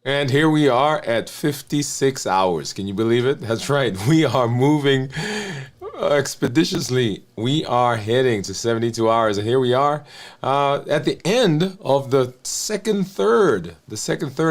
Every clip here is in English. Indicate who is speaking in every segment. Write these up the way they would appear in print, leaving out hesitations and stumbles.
Speaker 1: And here we are at 56 hours. Can you believe it? That's right. We are moving expeditiously. We are heading to 72 hours. And here we are at the end of the second third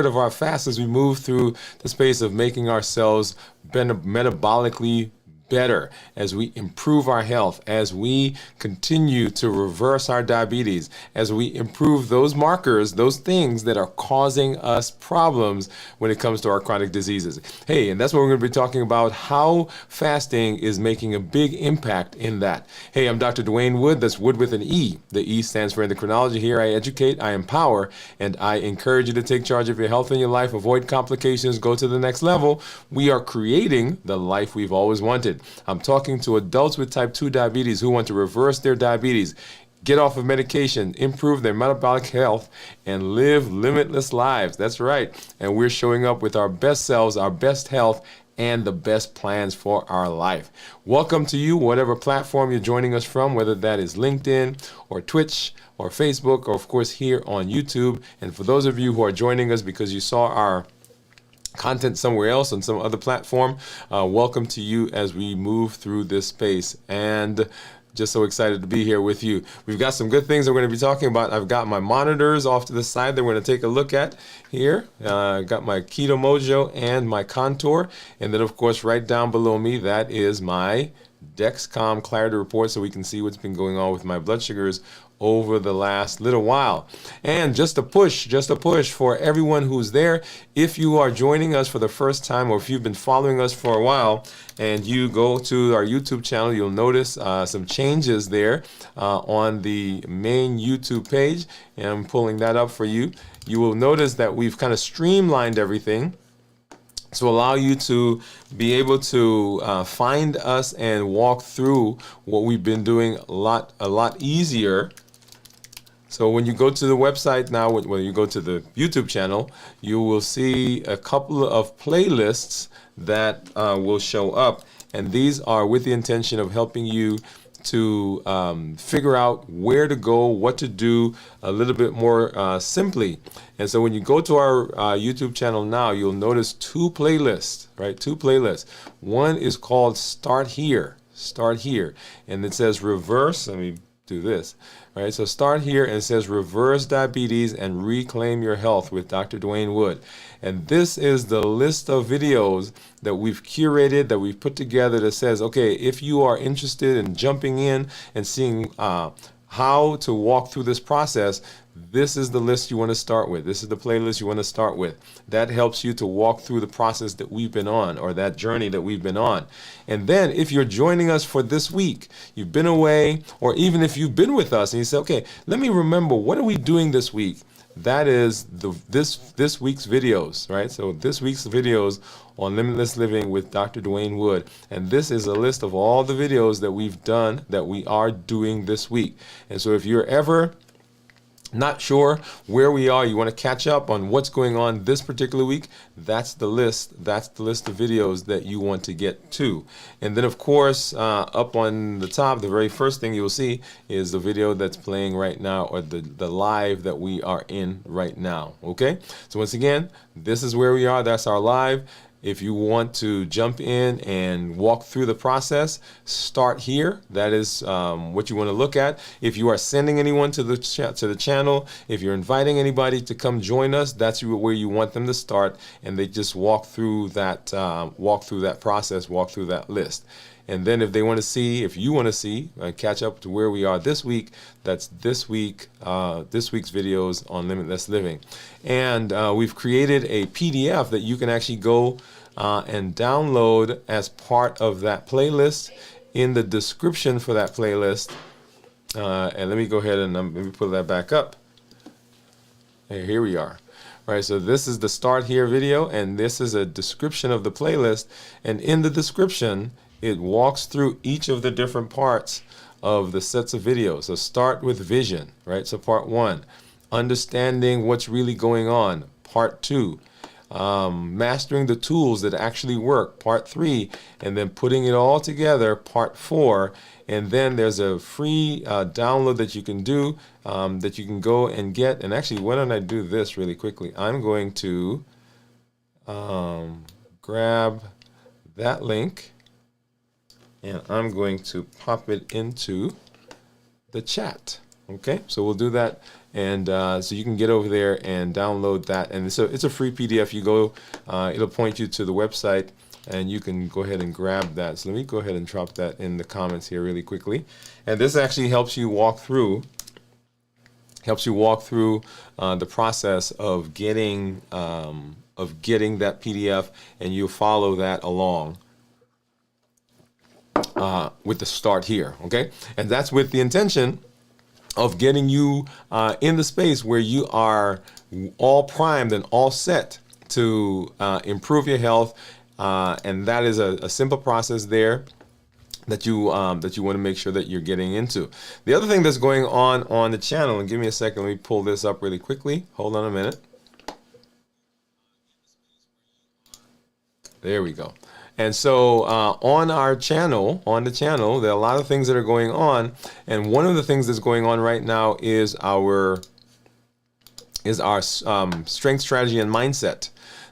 Speaker 1: of our fast as we move through the space of making ourselves metabolically better, as we improve our health, as we continue to reverse our diabetes, as we improve those markers, those things that are causing us problems when it comes to our chronic diseases. Hey, and that's what we're going to be talking about, how fasting is making a big impact in that. Hey, I'm Dr. Dwain Woode. That's Wood with an E. The E stands for endocrinology. Here I educate, I empower, and I encourage you to take charge of your health and your life, avoid complications, go to the next level. We are creating the life we've always wanted. I'm talking to adults with type 2 diabetes who want to reverse their diabetes, get off of medication, improve their metabolic health, and live limitless lives. That's right. And we're showing up with our best selves, our best health, and the best plans for our life. Welcome to you, whatever platform you're joining us from, whether that is LinkedIn or Twitch or Facebook, or of course here on YouTube. And for those of you who are joining us because you saw our content somewhere else on some other platform, welcome to you as we move through this space, and just so excited to be here with you. We've got some good things that we're going to be talking about. I've got my monitors off to the side that we're going to take a look at here. Got my Keto Mojo and my Contour, and then of course right down below me, that is my Dexcom Clarity Report, so we can see what's been going on with my blood sugars over the last little while. And just a push for everyone who's there. If you are joining us for the first time, or if you've been following us for a while and you go to our YouTube channel, you'll notice some changes there on the main YouTube page, and I'm pulling that up for you. You will notice that we've kind of streamlined everything to allow you to be able to find us and walk through what we've been doing a lot easier. So when you go to the website now, when you go to the YouTube channel, you will see a couple of playlists that will show up. And these are with the intention of helping you to figure out where to go, what to do a little bit more simply. And so when you go to our YouTube channel now, you'll notice two playlists, right? Two playlists. One is called Start Here, and it says Reverse. Let me do this. All right, so start here, and it says Reverse Diabetes and Reclaim Your Health with Dr. Dwain Woode. And this is the list of videos that we've curated, that we've put together, that says, okay, if you are interested in jumping in and seeing how to walk through this process, this is the list you want to start with. This is the playlist you want to start with. That helps you to walk through the process that we've been on, or that journey that we've been on. And then if you're joining us for this week, you've been away, or even if you've been with us and you say, okay, let me remember, what are we doing this week? That is this week's videos, right? So this week's videos on Limitless Living with Dr. Dwain Woode. And this is a list of all the videos that we've done, that we are doing this week. And so if you're ever not sure where we are, you want to catch up on what's going on this particular week, that's the list of videos that you want to get to. And then of course, up on the top, the very first thing you'll see is the video that's playing right now, or the live that we are in right now. Okay, so once again, this is where we are. That's our live. If you want to jump in and walk through the process, start here. That is what you want to look at. If you are sending anyone to the channel, if you're inviting anybody to come join us, that's where you want them to start, and they just walk through that process, walk through that list. And then if you want to see catch up to where we are this week, that's this week's videos on Limitless Living. And we've created a PDF that you can actually go and download as part of that playlist. In the description for that playlist, and let me go ahead and let me pull that back up. Here we are. All right, so this is the Start Here video, and this is a description of the playlist. And in the description, it walks through each of the different parts of the sets of videos. So start with vision, right? So part 1, understanding what's really going on. Part 2, mastering the tools that actually work. Part 3, and then putting it all together. Part 4, and then there's a free download that you can do, that you can go and get. And actually, why don't I do this really quickly? I'm going to grab that link and I'm going to pop it into the chat. Okay, so we'll do that, and so you can get over there and download that, and it's a free PDF. You go, it'll point you to the website, and you can go ahead and grab that. So let me go ahead and drop that in the comments here really quickly, and this actually helps you walk through the process of getting that PDF, and you follow that along with the start here. Okay, and that's with the intention of getting you in the space where you are all primed and all set to improve your health, and that is a simple process there that you want to make sure that you're getting into. The other thing that's going on the channel, and give me a second, let me pull this up really quickly. Hold on a minute. There we go. And so on our channel, there are a lot of things that are going on, and one of the things that's going on right now is our strength, strategy, and mindset.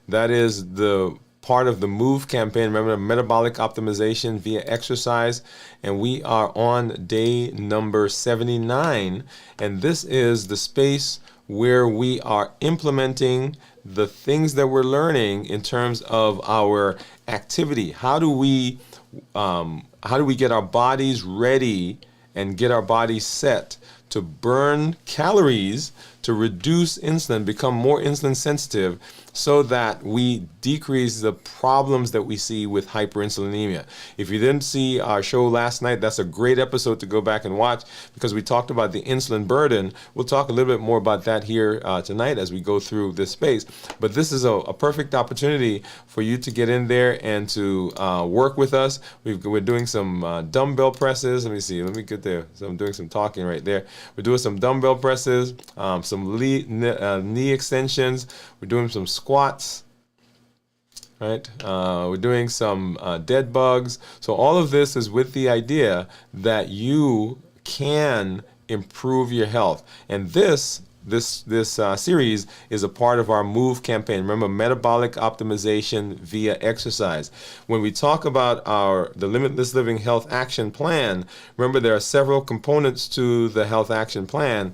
Speaker 1: That is the part of the MOVE campaign. Remember, metabolic optimization via exercise, and we are on day number 79, and this is the space where we are implementing the things that we're learning in terms of our activity. How do we get our bodies ready and get our bodies set to burn calories, to reduce insulin, become more insulin sensitive, so that we decrease the problems that we see with hyperinsulinemia. If you didn't see our show last night, that's a great episode to go back and watch, because we talked about the insulin burden. We'll talk a little bit more about that here tonight as we go through this space. But this is a perfect opportunity for you to get in there and to work with us. We're doing some dumbbell presses. Let me see. Let me get there. So I'm doing some talking right there. We're doing some dumbbell presses, some knee extensions. We're doing some squats, right? We're doing some dead bugs. So all of this is with the idea that you can improve your health. And this series is a part of our MOVE campaign. Remember, metabolic optimization via exercise. When we talk about the Limitless Living Health Action Plan, remember there are several components to the Health Action Plan.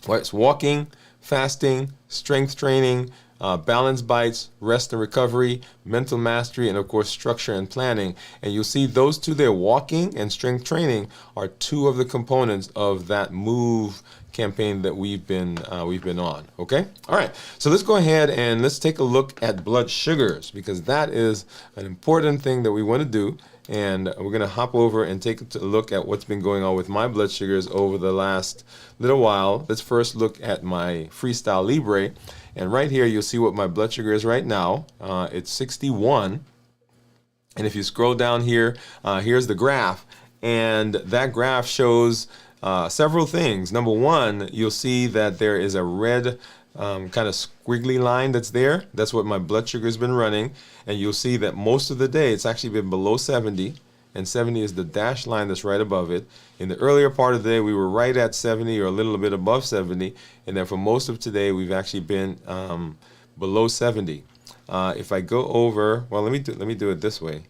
Speaker 1: Well, it's walking, fasting, strength training, balanced bites, rest and recovery, mental mastery, and of course structure and planning. And you'll see those two there, walking and strength training, are two of the components of that MOVE campaign that we've been on. Okay, all right. So let's go ahead and let's take a look at blood sugars, because that is an important thing that we want to do. And we're going to hop over and take a look at what's been going on with my blood sugars over the last little while. Let's first look at my Freestyle Libre. And right here, you'll see what my blood sugar is right now. It's 61. And if you scroll down here, here's the graph. And that graph shows several things. Number one, you'll see that there is a red kind of squiggly line that's there. That's what my blood sugar has been running. And you'll see that most of the day it's actually been below 70, and 70 is the dashed line that's right above it. In the earlier part of the day, we were right at 70 or a little bit above 70, and then for most of today, we've actually been below 70. If I go over, well, let me do it this way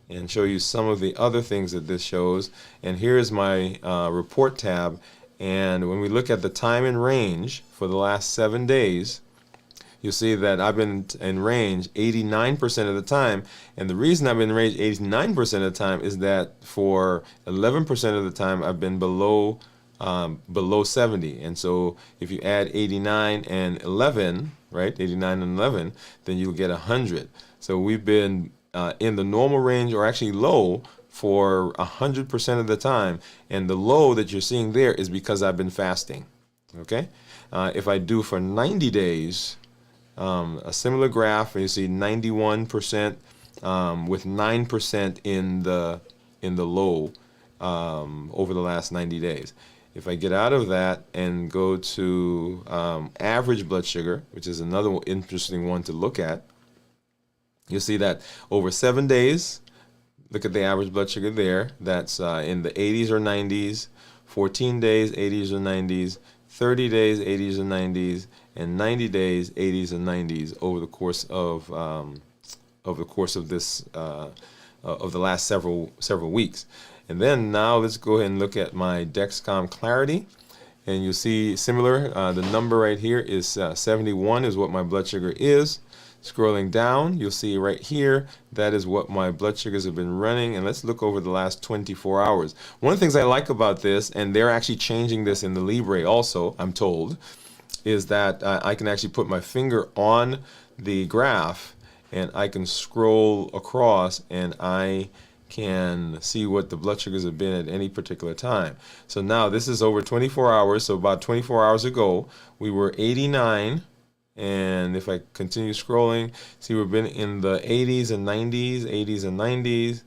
Speaker 1: and show you some of the other things that this shows. And here is my report tab. And when we look at the time in range for the last 7 days, you'll see that I've been in range 89% of the time. And the reason I've been in range 89% of the time is that for 11% of the time, I've been below 70. And so if you add 89 and 11, right, 89 and 11, then you'll get 100. So we've been in the normal range, or actually low, for 100% of the time. And the low that you're seeing there is because I've been fasting. Okay? If I do for 90 days, a similar graph, you see 91% with 9% in the low over the last 90 days. If I get out of that and go to average blood sugar, which is another interesting one to look at, you'll see that over 7 days, look at the average blood sugar there, that's in the 80s or 90s, 14 days, 80s or 90s, 30 days, 80s or 90s, and 90 days, 80s and 90s over the course of this of the last several weeks. And then now let's go ahead and look at my Dexcom Clarity, and you'll see similar. The number right here is 71 is what my blood sugar is. Scrolling down, you'll see right here, that is what my blood sugars have been running. And let's look over the last 24 hours. One of the things I like about this, and they're actually changing this in the Libre also, I'm told, is that I can actually put my finger on the graph and I can scroll across and I can see what the blood sugars have been at any particular time. So now this is over 24 hours. So about 24 hours ago, we were 89. And if I continue scrolling, see we've been in the 80s and 90s, 80s and 90s,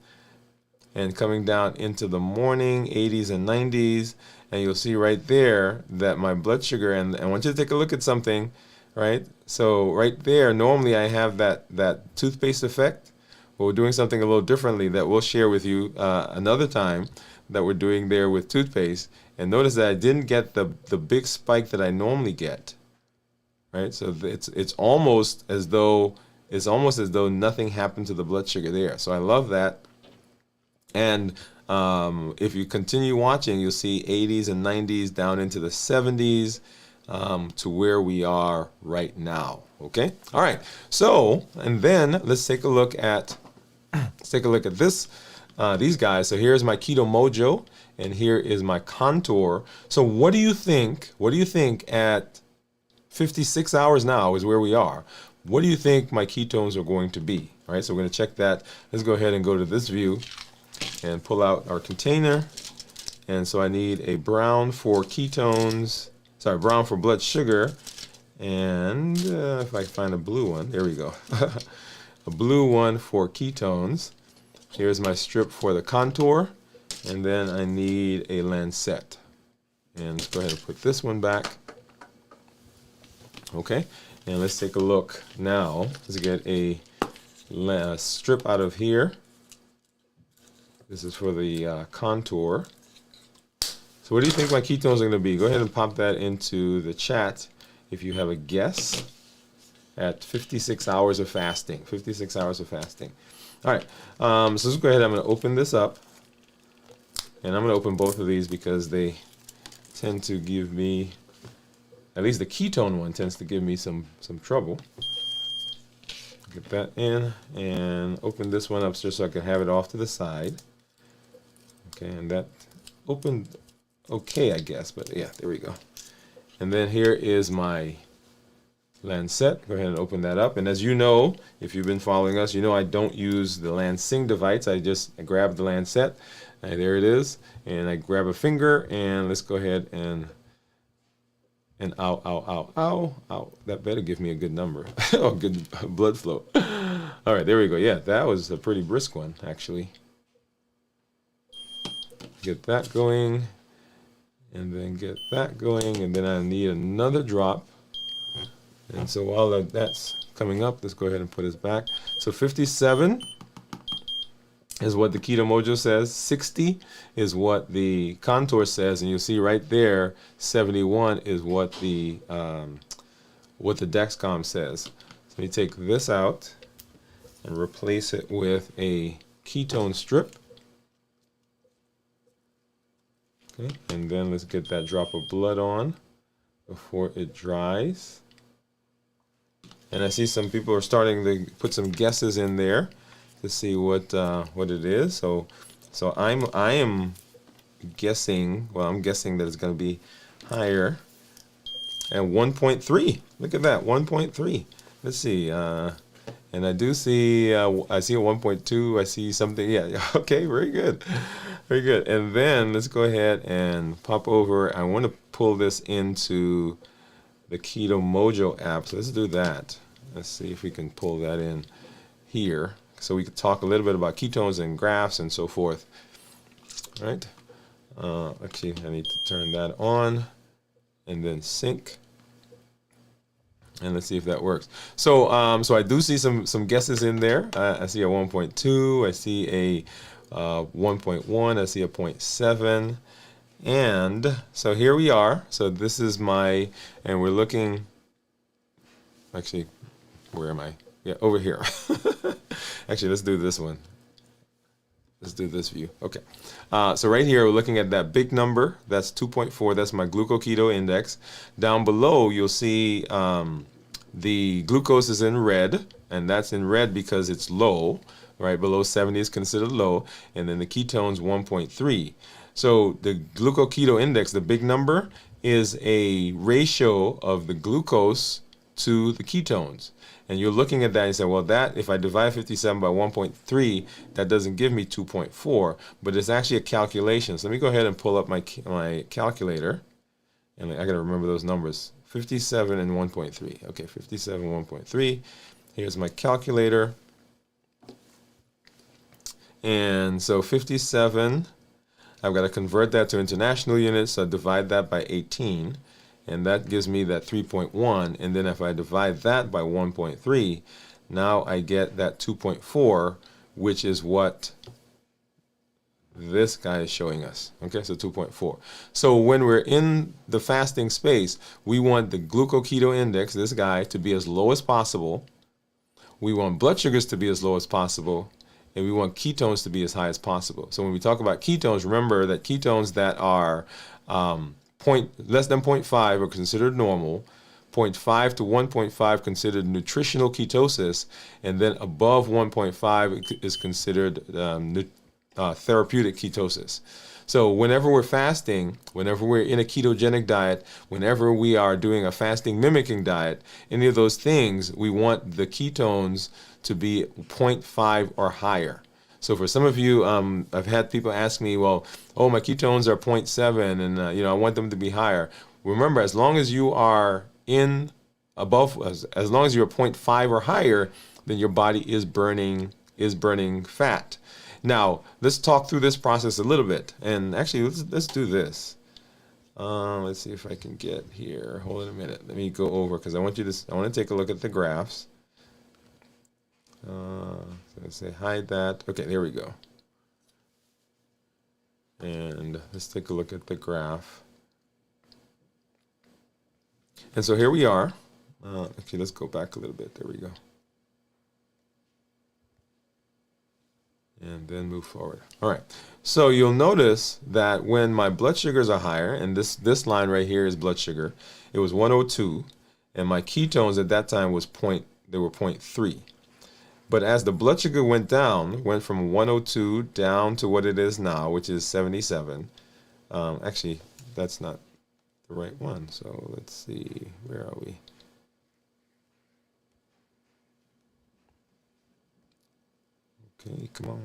Speaker 1: and coming down into the morning, 80s and 90s, and you'll see right there that my blood sugar, and I want you to take a look at something, right? So right there, normally I have that toothpaste effect, but we're doing something a little differently that we'll share with you another time that we're doing there with toothpaste. And notice that I didn't get the big spike that I normally get. Right, so it's almost as though nothing happened to the blood sugar there. So I love that. And if you continue watching, you'll see 80s and 90s down into the 70s to where we are right now. Okay, all right. So and then let's take a look at this. These guys. So here's my Keto Mojo, and here is my Contour. So what do you think? What do you think at 56 hours now is where we are? What do you think my ketones are going to be? All right, so we're going to check that. Let's go ahead and go to this view and pull out our container. And so I need a brown for ketones, brown for blood sugar. And if I find a blue one, there we go. A blue one for ketones. Here's my strip for the Contour. And then I need a lancet. And let's go ahead and put this one back. Okay, and let's take a look now. Let's get a strip out of here. This is for the Contour. So what do you think my ketones are going to be? Go ahead and pop that into the chat if you have a guess at 56 hours of fasting. 56 hours of fasting. All right, so let's go ahead. I'm going to open this up. And I'm going to open both of these because they tend to give me, at least the ketone one tends to give me some trouble. Get that in and open this one up just so I can have it off to the side. Okay, and that opened okay, I guess, but yeah, there we go. And then here is my Lancet. Go ahead and open that up. And as you know, if you've been following us, you know I don't use the Lansing device. I grab the Lancet. And there it is. And I grab a finger and let's go ahead and ow, ow, ow, ow, ow. That better give me a good number. Oh, good blood flow. All right, there we go. Yeah, that was a pretty brisk one, actually. Get that going. And then get that going. And then I need another drop. And so while that's coming up, let's go ahead and put this back. So 57 is what the Keto Mojo says. 60 is what the Contour says, and you'll see right there, 71 is what the Dexcom says. So let me take this out and replace it with a ketone strip. Okay, and then let's get that drop of blood on before it dries. And I see some people are starting to put some guesses in there to see what it is. So I am guessing. Well, I'm guessing that it's going to be higher. And 1.3. Look at that, 1.3. Let's see. And I do see. I see a 1.2. I see something. Yeah. Okay. Very good. Very good. And then let's go ahead and pop over. I want to pull this into the Keto Mojo app. So let's do that. Let's see if we can pull that in here so we could talk a little bit about ketones and graphs and so forth. All right. Actually, I need to turn that on and then sync. And let's see if that works. So, so I do see some guesses in there. I see a 1.2. I see a 1.1. I see a 0.7. And so here we are. So this is my, and we're looking Actually, where am I? Yeah, over here. Actually, let's do this one. Let's do this view. Okay. So right here, we're looking at that big number. That's 2.4. That's my glucoketo index. Down below, you'll see the glucose is in red, and that's in red because it's low. Right below 70 is considered low, and then the ketones 1.3. So the glucoketo index, the big number, is a ratio of the glucose to the ketones. And you're looking at that and you say, well, that if I divide 57 by 1.3, that doesn't give me 2.4, but it's actually a calculation. So let me go ahead and pull up my calculator, and I got to remember those numbers. 57 and 1.3. Okay, 57, 1.3. Here's my calculator. And so 57, I've got to convert that to international units, so I divide that by 18, and that gives me that 3.1, and then if I divide that by 1.3, now I get that 2.4, which is what this guy is showing us. Okay, so 2.4. So when we're in the fasting space, we want the glucoketo index, this guy, to be as low as possible. We want blood sugars to be as low as possible, and we want ketones to be as high as possible. So when we talk about ketones, remember that ketones that are less than 0.5 are considered normal, 0.5 to 1.5 considered nutritional ketosis, and then above 1.5 is considered therapeutic ketosis. So whenever we're fasting, whenever we're in a ketogenic diet, whenever we are doing a fasting mimicking diet, any of those things, we want the ketones to be 0.5 or higher. So for some of you, I've had people ask me, well, oh, my ketones are 0.7 and I want them to be higher. Remember, as long as you are in above, as long as you're 0.5 or higher, then your body is burning fat. Now, let's talk through this process a little bit. And actually, let's do this. Let's see if I can get here. Hold on a minute. Let me go over because I want to take a look at the graphs. So let's say hide that. Okay, there we go. And let's take a look at the graph. And so here we are. Actually, let's go back a little bit. There we go. And then move forward. All right. So you'll notice that when my blood sugars are higher, and this line right here is blood sugar, it was 102, and my ketones at that time they were 0.3. But as the blood sugar went from 102 down to what it is now, which is 77. Actually, that's not the right one. So let's see, where are we? Okay, come on.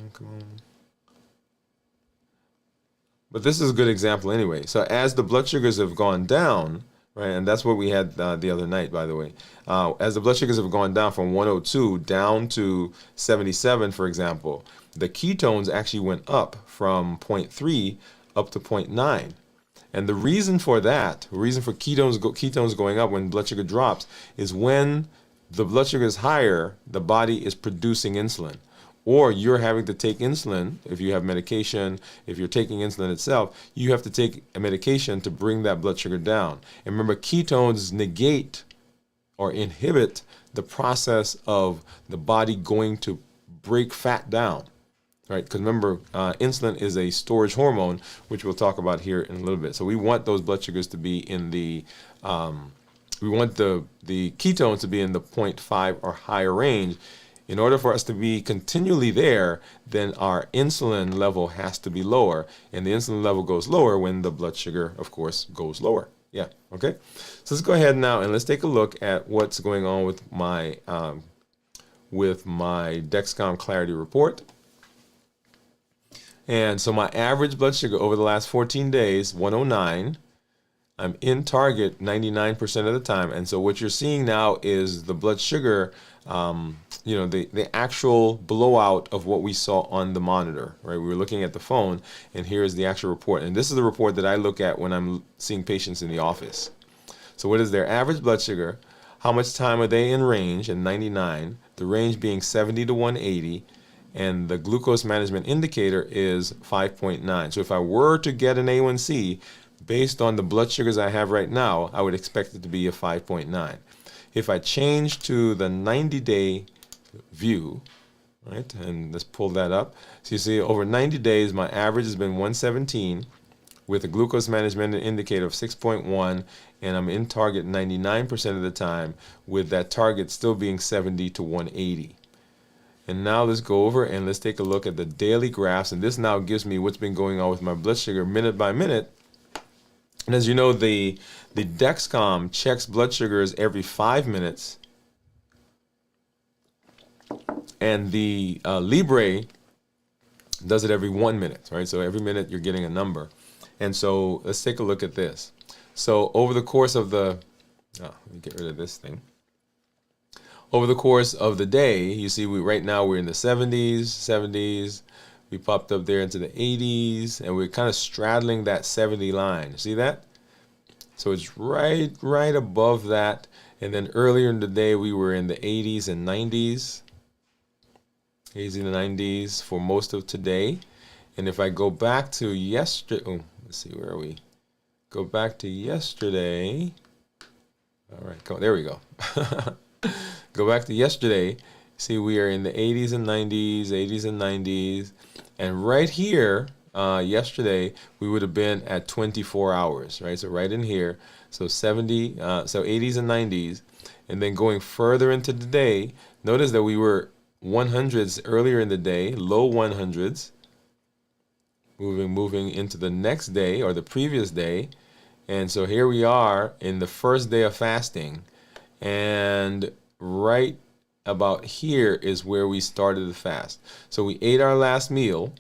Speaker 1: But this is a good example anyway. So as the blood sugars have gone down, right, and that's what we had the other night, by the way. As the blood sugars have gone down from 102 down to 77, for example, the ketones actually went up from 0.3 up to 0.9. And the reason for that, the reason for ketones going up when blood sugar drops, is when the blood sugar is higher, the body is producing insulin. Or you're having to take insulin if you have medication. If you're taking insulin itself, you have to take a medication to bring that blood sugar down. And remember, ketones negate or inhibit the process of the body going to break fat down, right? Because remember, insulin is a storage hormone, which we'll talk about here in a little bit. So we want those blood sugars to be in the, we want the ketones to be in the 0.5 or higher range. In order for us to be continually there, then our insulin level has to be lower. And the insulin level goes lower when the blood sugar, of course, goes lower. Yeah, okay? So let's go ahead now and let's take a look at what's going on with my Dexcom Clarity report. And so my average blood sugar over the last 14 days, 109. I'm in target 99% of the time. And so what you're seeing now is the blood sugar, the actual blowout of what we saw on the monitor, right? We were looking at the phone, and here is the actual report. And this is the report that I look at when I'm seeing patients in the office. So what is their average blood sugar? How much time are they in range? And 99, the range being 70 to 180, and the glucose management indicator is 5.9. So if I were to get an A1C, based on the blood sugars I have right now, I would expect it to be a 5.9. if I change to the 90-day view, right, and let's pull that up. So you see over 90 days, my average has been 117 with a glucose management indicator of 6.1, and I'm in target 99% of the time, with that target still being 70 to 180. And now let's go over and let's take a look at the daily graphs, and this now gives me what's been going on with my blood sugar minute by minute. And as you know, the Dexcom checks blood sugars every 5 minutes, and the Libre does it every 1 minute, right? So every minute you're getting a number. And so let's take a look at this. So over the course of the, let me get rid of this thing. Over the course of the day, you see right now we're in the 70s. We popped up there into the 80s, and we're kind of straddling that 70 line. See that? So it's right above that. And then earlier in the day, we were in the 80s and 90s. 80s and 90s for most of today. And if I go back to yesterday, let's see, where are we? Go back to yesterday. All right, there we go. Go back to yesterday. See, we are in the 80s and 90s, and right here, yesterday, we would have been at 24 hours, right? So right in here, so 70, so 80s and 90s, and then going further into the day, notice that we were 100s earlier in the day, low 100s, moving into the next day or the previous day, and so here we are in the first day of fasting, and right about here is where we started the fast. So we ate our last meal,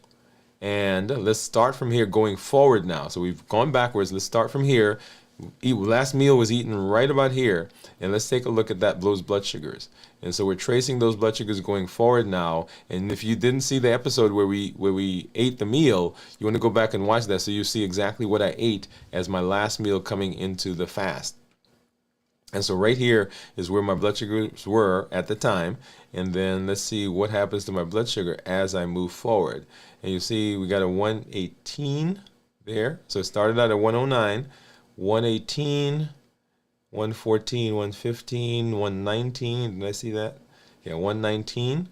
Speaker 1: and let's start from here going forward now. So we've gone backwards. Let's start from here. Last meal was eaten right about here, and let's take a look at those blood sugars. And so we're tracing those blood sugars going forward now. And if you didn't see the episode where we ate the meal, you want to go back and watch that so you see exactly what I ate as my last meal coming into the fast. And so right here is where my blood sugars were at the time. And then let's see what happens to my blood sugar as I move forward. And you see we got a 118 there. So it started out at 109, 118, 114, 115, 119. Did I see that? Yeah, 119.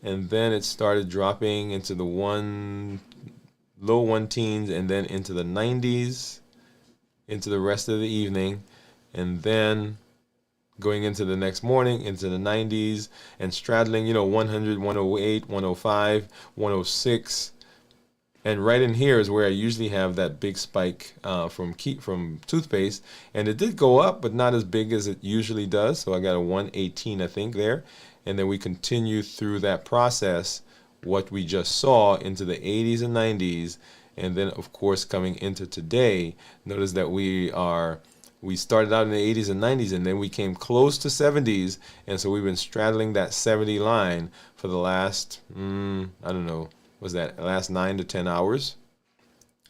Speaker 1: And then it started dropping into the low 1 teens, and then into the 90s, into the rest of the evening. And then going into the next morning, into the 90s, and straddling, 100, 108, 105, 106. And right in here is where I usually have that big spike from toothpaste. And it did go up, but not as big as it usually does. So I got a 118, I think, there. And then we continue through that process, what we just saw, into the 80s and 90s. And then, of course, coming into today, notice that we started out in the 80s and 90s, and then we came close to 70s, and so we've been straddling that 70 line for the last, I don't know, last 9 to 10 hours?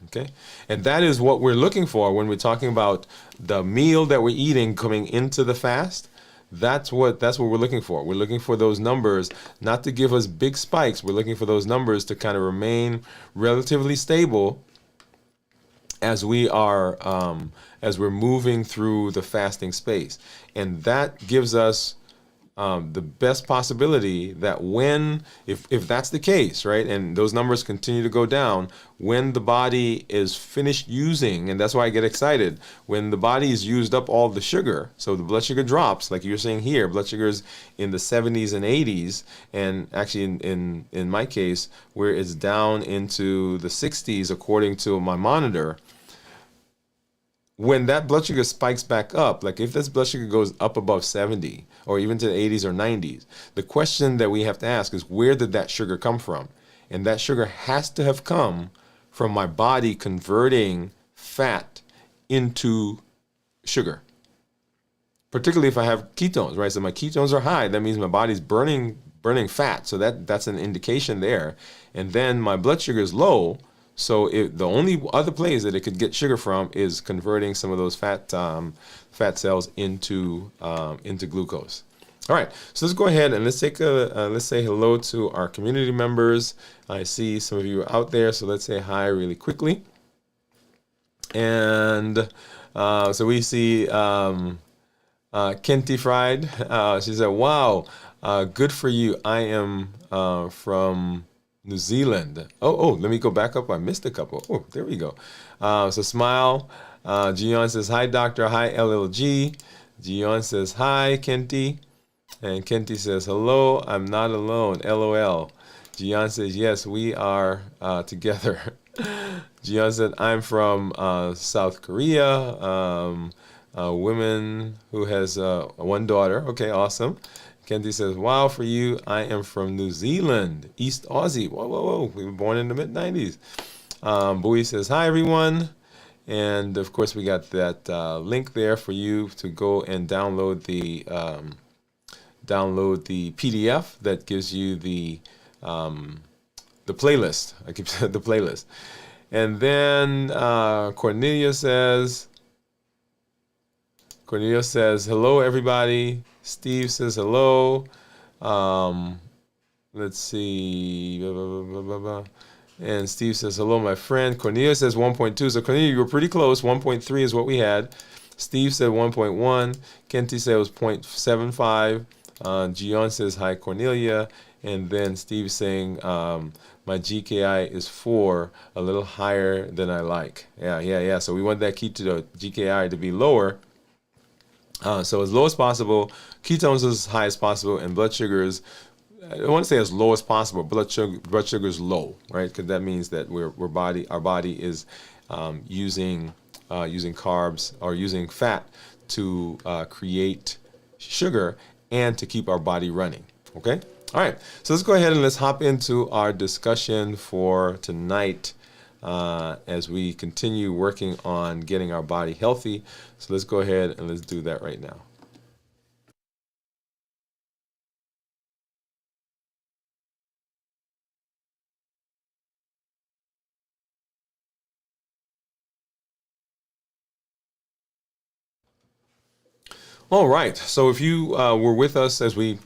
Speaker 1: Okay, and that is what we're looking for when we're talking about the meal that we're eating coming into the fast. That's what we're looking for. We're looking for those numbers, not to give us big spikes. We're looking for those numbers to kind of remain relatively stable as we're moving through the fasting space. And that gives us the best possibility that if that's the case, right, and those numbers continue to go down, when the body is finished using, and that's why I get excited, when the body has used up all the sugar, so the blood sugar drops, like you're saying here, blood sugars in the 70s and 80s, and actually in my case, where it's down into the 60s according to my monitor. When that blood sugar spikes back up, like if this blood sugar goes up above 70 or even to the 80s or 90s, the question that we have to ask is, where did that sugar come from? And that sugar has to have come from my body converting fat into sugar. Particularly if I have ketones, right? So my ketones are high. That means my body's burning fat. So that's an indication there. And then my blood sugar is low. So the only other place that it could get sugar from is converting some of those fat cells into glucose. All right, so let's go ahead and let's say hello to our community members. I see some of you out there, so let's say hi really quickly. And so we see Kenti Fried, she said, wow, good for you. I am from New Zealand. Let me go back up. I missed a couple. Oh, there we go. So Smile. Gion says, hi, Doctor. Hi, LLG. Gion says, hi, Kenti. And Kenti says, hello, I'm not alone. LOL. Gian says, yes, we are together. Gian said, I'm from South Korea. A woman who has one daughter. Okay, awesome. Kenti says, wow, for you, I am from New Zealand, East Aussie. Whoa, whoa, whoa. We were born in the mid-90s. Bowie says, hi, everyone. And, of course, we got that link there for you to go and download the PDF that gives you the playlist. I keep saying the playlist. And then Cornelia says, hello, everybody. Steve says hello. Let's see. And Steve says hello, my friend. Cornelia says 1.2. So Cornelia, you were pretty close. 1.3 is what we had. Steve said 1.1. Kenti said it was 0.75. Gion says hi, Cornelia. And then Steve saying my GKI is 4, a little higher than I like. Yeah. So we want that keto GKI to be lower. So as low as possible, ketones as high as possible, and blood sugars, I don't want to say as low as possible. Blood sugar is low, right? Because that means that our body is using carbs or using fat to create sugar and to keep our body running. Okay. All right. So let's go ahead and let's hop into our discussion for tonight. As we continue working on getting our body healthy. So let's go ahead and let's do that right now. All right. So if you were with us as we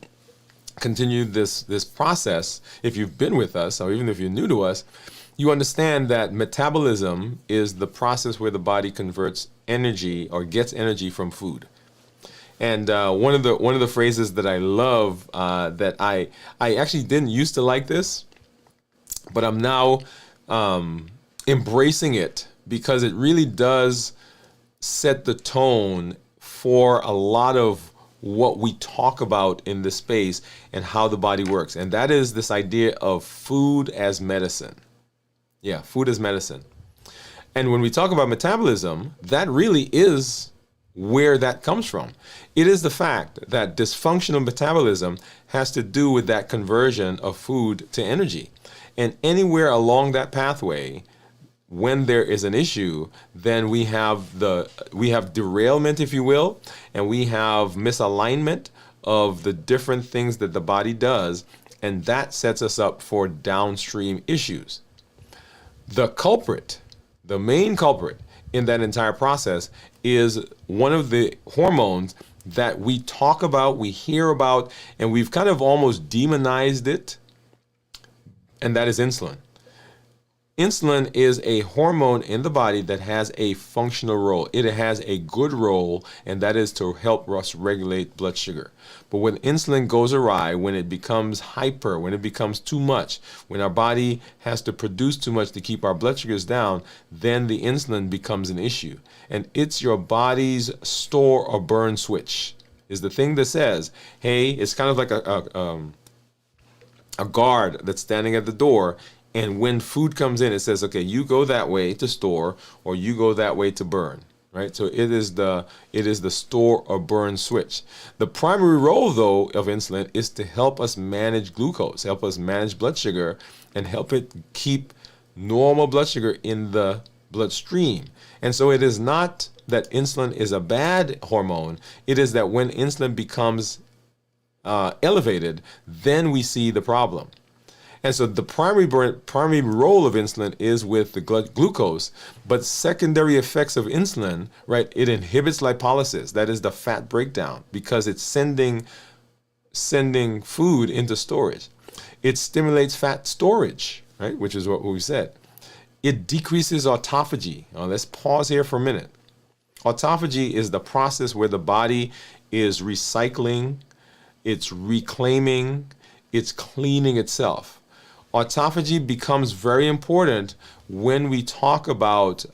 Speaker 1: continued this process, if you've been with us, or even if you're new to us, you understand that metabolism is the process where the body converts energy or gets energy from food. And one of the phrases that I love that I actually didn't used to like this, but I'm now embracing it because it really does set the tone for a lot of what we talk about in this space and how the body works. And that is this idea of food as medicine. Yeah, food as medicine. And when we talk about metabolism, that really is where that comes from. It is the fact that dysfunctional metabolism has to do with that conversion of food to energy. And anywhere along that pathway, when there is an issue, then we have derailment, if you will, and we have misalignment of the different things that the body does, and that sets us up for downstream issues. The main culprit in that entire process is one of the hormones that we talk about, we hear about, and we've kind of almost demonized it, and that is insulin. Insulin is a hormone in the body that has a functional role. It has a good role, and that is to help us regulate blood sugar. But when insulin goes awry, when it becomes hyper, when it becomes too much, when our body has to produce too much to keep our blood sugars down, then the insulin becomes an issue. And it's your body's store or burn switch. Is the thing that says, hey, it's kind of like a guard that's standing at the door. And when food comes in, it says, okay, you go that way to store, or you go that way to burn, right? So it is the store or burn switch. The primary role, though, of insulin is to help us manage glucose, help us manage blood sugar, and help it keep normal blood sugar in the bloodstream. And so it is not that insulin is a bad hormone. It is that when insulin becomes elevated, then we see the problem. And so the primary role of insulin is with the glucose, but secondary effects of insulin, right? It inhibits lipolysis, that is the fat breakdown, because it's sending food into storage. It stimulates fat storage, right? Which is what we said. It decreases autophagy. Now let's pause here for a minute. Autophagy is the process where the body is recycling, it's reclaiming, it's cleaning itself. Autophagy becomes very important when we talk about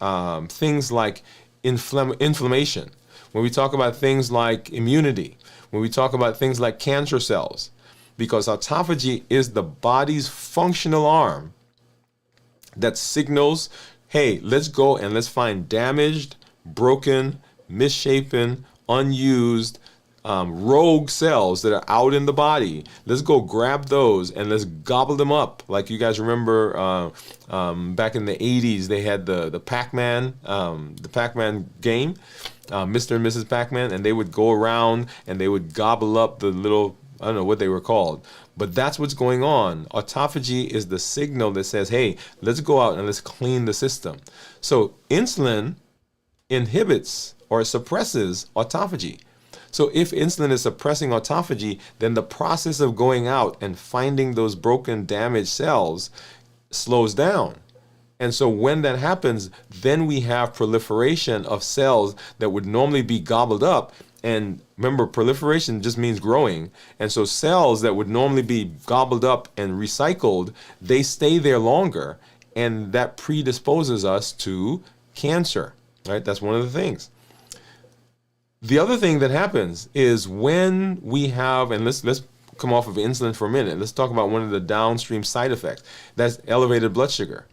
Speaker 1: things like inflammation, when we talk about things like immunity, when we talk about things like cancer cells, because autophagy is the body's functional arm that signals, hey, let's go and let's find damaged, broken, misshapen, unused, rogue cells that are out in the body. Let's go grab those and let's gobble them up. Like you guys remember back in the 80s, they had the Pac-Man game, Mr. and Mrs. Pac-Man, and they would go around and they would gobble up the little, I don't know what they were called, but that's what's going on. Autophagy is the signal that says, hey, let's go out and let's clean the system. So insulin inhibits or suppresses autophagy. So if insulin is suppressing autophagy, then the process of going out and finding those broken, damaged cells slows down. And so when that happens, then we have proliferation of cells that would normally be gobbled up. And remember, proliferation just means growing. And so cells that would normally be gobbled up and recycled, they stay there longer. And that predisposes us to cancer, right? That's one of the things. The other thing that happens is when we have, and let's come off of insulin for a minute. Let's talk about one of the downstream side effects. That's elevated blood sugar.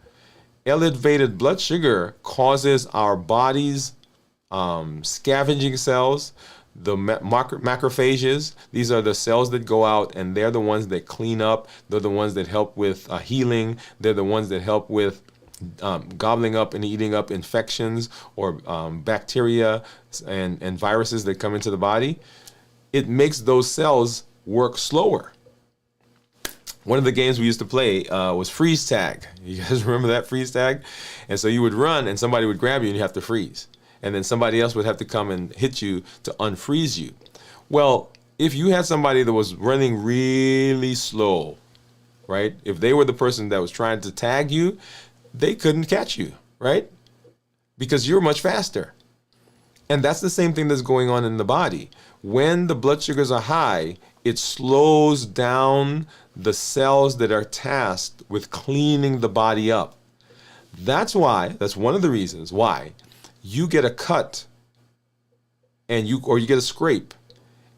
Speaker 1: Elevated blood sugar causes our body's scavenging cells, the macrophages. These are the cells that go out and they're the ones that clean up. They're the ones that help with healing. They're the ones that help with gobbling up and eating up infections or bacteria and viruses that come into the body. It makes those cells work slower. One of the games we used to play was freeze tag. You guys remember that freeze tag? And so you would run and somebody would grab you and you have to freeze. And then somebody else would have to come and hit you to unfreeze you. Well, if you had somebody that was running really slow, right? If they were the person that was trying to tag you, they couldn't catch you, right? Because you're much faster. And that's the same thing that's going on in the body. When the blood sugars are high, it slows down the cells that are tasked with cleaning the body up. That's one of the reasons why you get a cut and you get a scrape.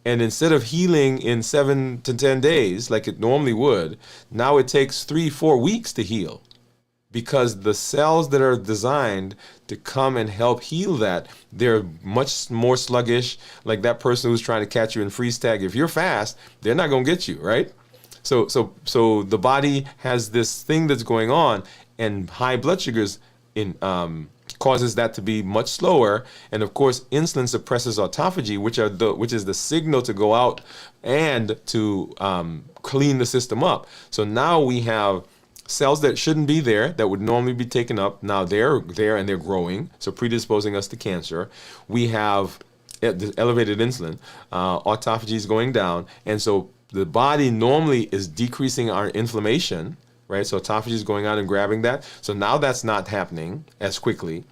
Speaker 1: And instead of healing in 7 to 10 days like it normally would, now it takes 3-4 weeks to heal. Because the cells that are designed to come and help heal that, they're much more sluggish. Like that person who's trying to catch you in freeze tag, if you're fast, they're not going to get you, right? So the body has this thing that's going on, and high blood sugars causes that to be much slower. And of course, insulin suppresses autophagy, which is the signal to go out and to clean the system up. So now we have cells that shouldn't be there, that would normally be taken up, now they're there and they're growing, so predisposing us to cancer. We have elevated insulin, autophagy is going down, and so the body normally is decreasing our inflammation, right? So autophagy is going out and grabbing that. So now that's not happening as quickly.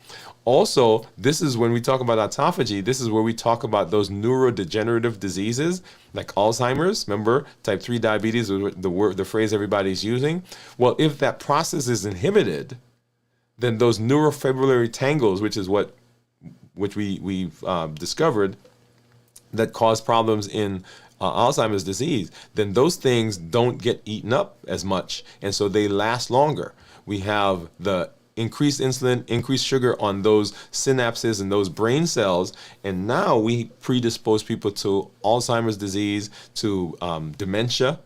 Speaker 1: Also, this is when we talk about autophagy, this is where we talk about those neurodegenerative diseases like Alzheimer's. Remember, type 3 diabetes is the phrase everybody's using. Well, if that process is inhibited, then those neurofibrillary tangles, which we've discovered that cause problems in Alzheimer's disease, then those things don't get eaten up as much, and so they last longer. We have the increased insulin, increased sugar on those synapses and those brain cells, and now we predispose people to Alzheimer's disease, to dementia,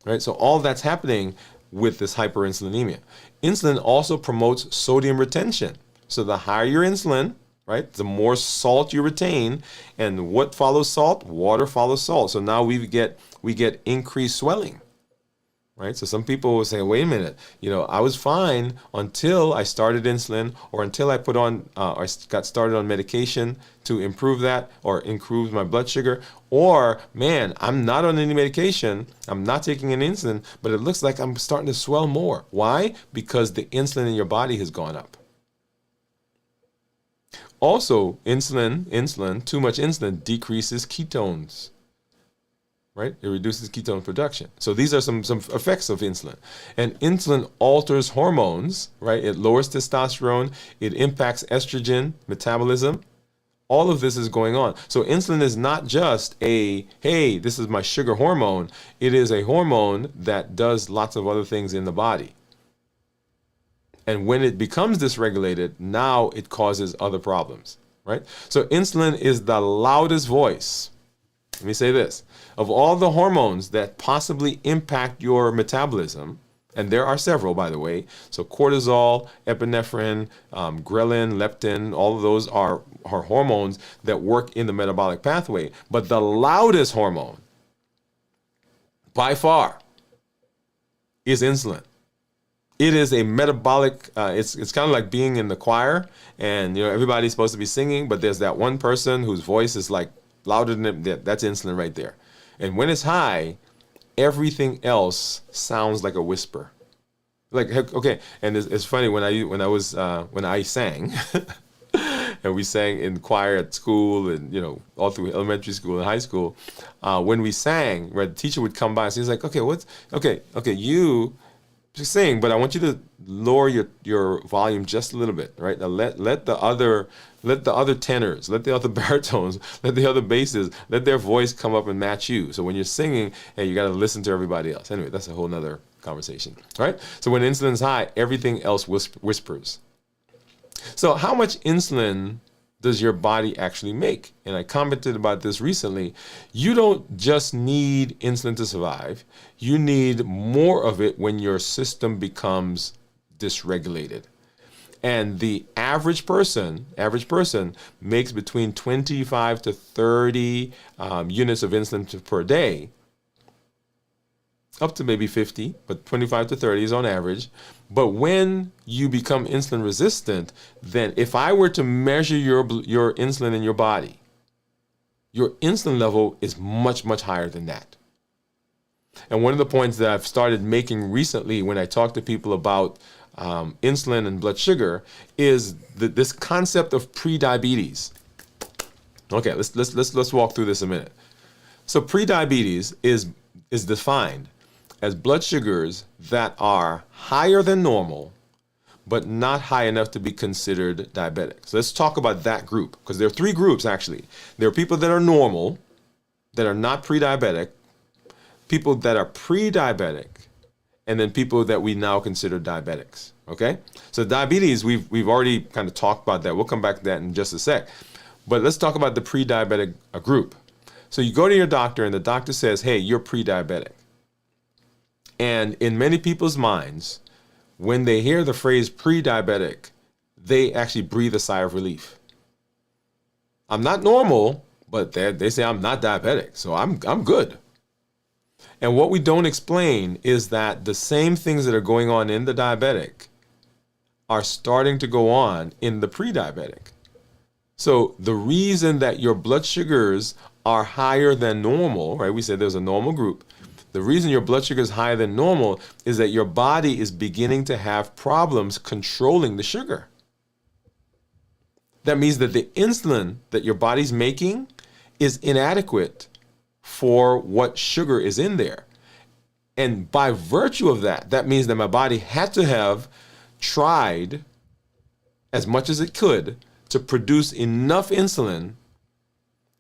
Speaker 1: right? So all that's happening with this hyperinsulinemia. Insulin also promotes sodium retention. So the higher your insulin, right, the more salt you retain, and what follows salt? Water follows salt. So now we get increased swelling. Right? So some people will say, wait a minute, I was fine until I started insulin, or until I put on, or got started on medication to improve that or improve my blood sugar. Or, man, I'm not on any medication, I'm not taking an insulin, but it looks like I'm starting to swell more. Why? Because the insulin in your body has gone up. Also, insulin, too much insulin decreases ketones, right? It reduces ketone production. So these are some effects of insulin. And insulin alters hormones, right? It lowers testosterone. It impacts estrogen metabolism. All of this is going on. So insulin is not just hey, this is my sugar hormone. It is a hormone that does lots of other things in the body. And when it becomes dysregulated, now it causes other problems, right? So insulin is the loudest voice. Let me say this. Of all the hormones that possibly impact your metabolism, and there are several, by the way. So cortisol, epinephrine, ghrelin, leptin, all of those are hormones that work in the metabolic pathway. But the loudest hormone, by far, is insulin. It is a metabolic, it's kind of like being in the choir, and everybody's supposed to be singing, but there's that one person whose voice is like louder than it. That's insulin right there. And when it's high, everything else sounds like a whisper. Like, okay, and it's funny when I sang, and we sang in choir at school, and all through elementary school and high school. When we sang, right, the teacher would come by and say, he's like, okay, you just sing, but I want you to lower your volume just a little bit, right? Now let the other tenors, let the other baritones, let the other basses, let their voice come up and match you. So when you're singing, hey, you got to listen to everybody else. Anyway, that's a whole nother conversation, right? So when insulin's high, everything else whispers. So how much insulin does your body actually make? And I commented about this recently. You don't just need insulin to survive. You need more of it when your system becomes dysregulated. And the average person makes between 25 to 30 units of insulin per day, up to maybe 50, but 25 to 30 is on average. But when you become insulin resistant, then if I were to measure your insulin in your body, your insulin level is much, much higher than that. And one of the points that I've started making recently when I talk to people about insulin and blood sugar is this concept of prediabetes. Okay, let's walk through this a minute. So prediabetes is defined as blood sugars that are higher than normal, but not high enough to be considered diabetic. So let's talk about that group, because there are three groups actually. There are people that are normal, that are not pre-diabetic, people that are pre-diabetic, and then people that we now consider diabetics. Okay? So diabetes, we've already kind of talked about that. We'll come back to that in just a sec. But let's talk about the pre-diabetic group. So you go to your doctor and the doctor says, hey, you're pre-diabetic. And in many people's minds, when they hear the phrase pre-diabetic, they actually breathe a sigh of relief. I'm not normal, but they say I'm not diabetic, so I'm good. And what we don't explain is that the same things that are going on in the diabetic are starting to go on in the pre-diabetic. So the reason that your blood sugars are higher than normal, right? We said there's a normal group. The reason your blood sugar is higher than normal is that your body is beginning to have problems controlling the sugar. That means that the insulin that your body's making is inadequate for what sugar is in there. And by virtue of that, that means that my body had to have tried as much as it could to produce enough insulin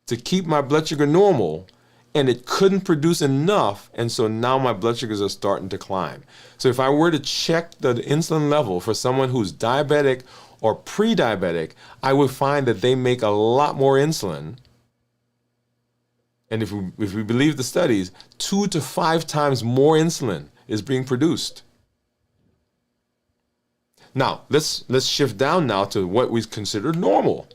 Speaker 1: to keep my blood sugar normal, and it couldn't produce enough, and so now my blood sugars are starting to climb. So if I were to check the insulin level for someone who's diabetic or pre-diabetic, I would find that they make a lot more insulin. And if we believe the studies, 2 to 5 times more insulin is being produced. Now, let's shift down now to what we consider normal.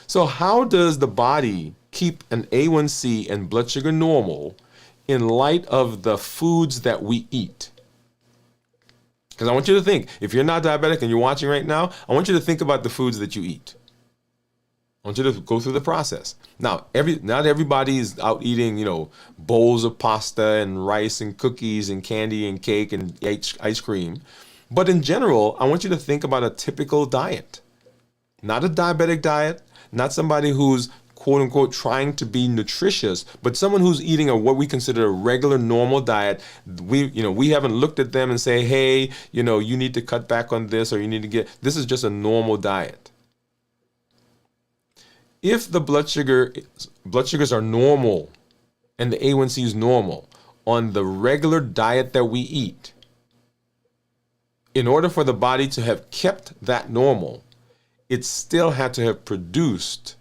Speaker 1: So how does the body keep an A1C and blood sugar normal in light of the foods that we eat? Because I want you to think, if you're not diabetic and you're watching right now, I want you to think about the foods that you eat. I want you to go through the process. Now, not everybody is out eating, bowls of pasta and rice and cookies and candy and cake and ice cream. But in general, I want you to think about a typical diet. not a diabetic diet, not somebody who's quote unquote trying to be nutritious, but someone who's eating what we consider a regular normal diet. We haven't looked at them and say, hey, you need to cut back on this, or you need to this is just a normal diet. If the blood sugars are normal and the A1C is normal on the regular diet that we eat, in order for the body to have kept that normal, it still had to have produced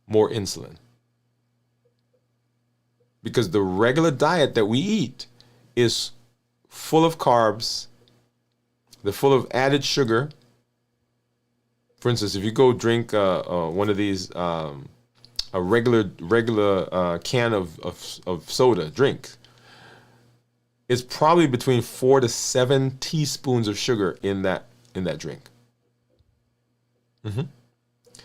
Speaker 1: more insulin. Because the regular diet that we eat is full of carbs, they're full of added sugar. For instance, if you go drink one of these, a regular can of soda drink, it's probably between 4 to 7 teaspoons of sugar in that drink.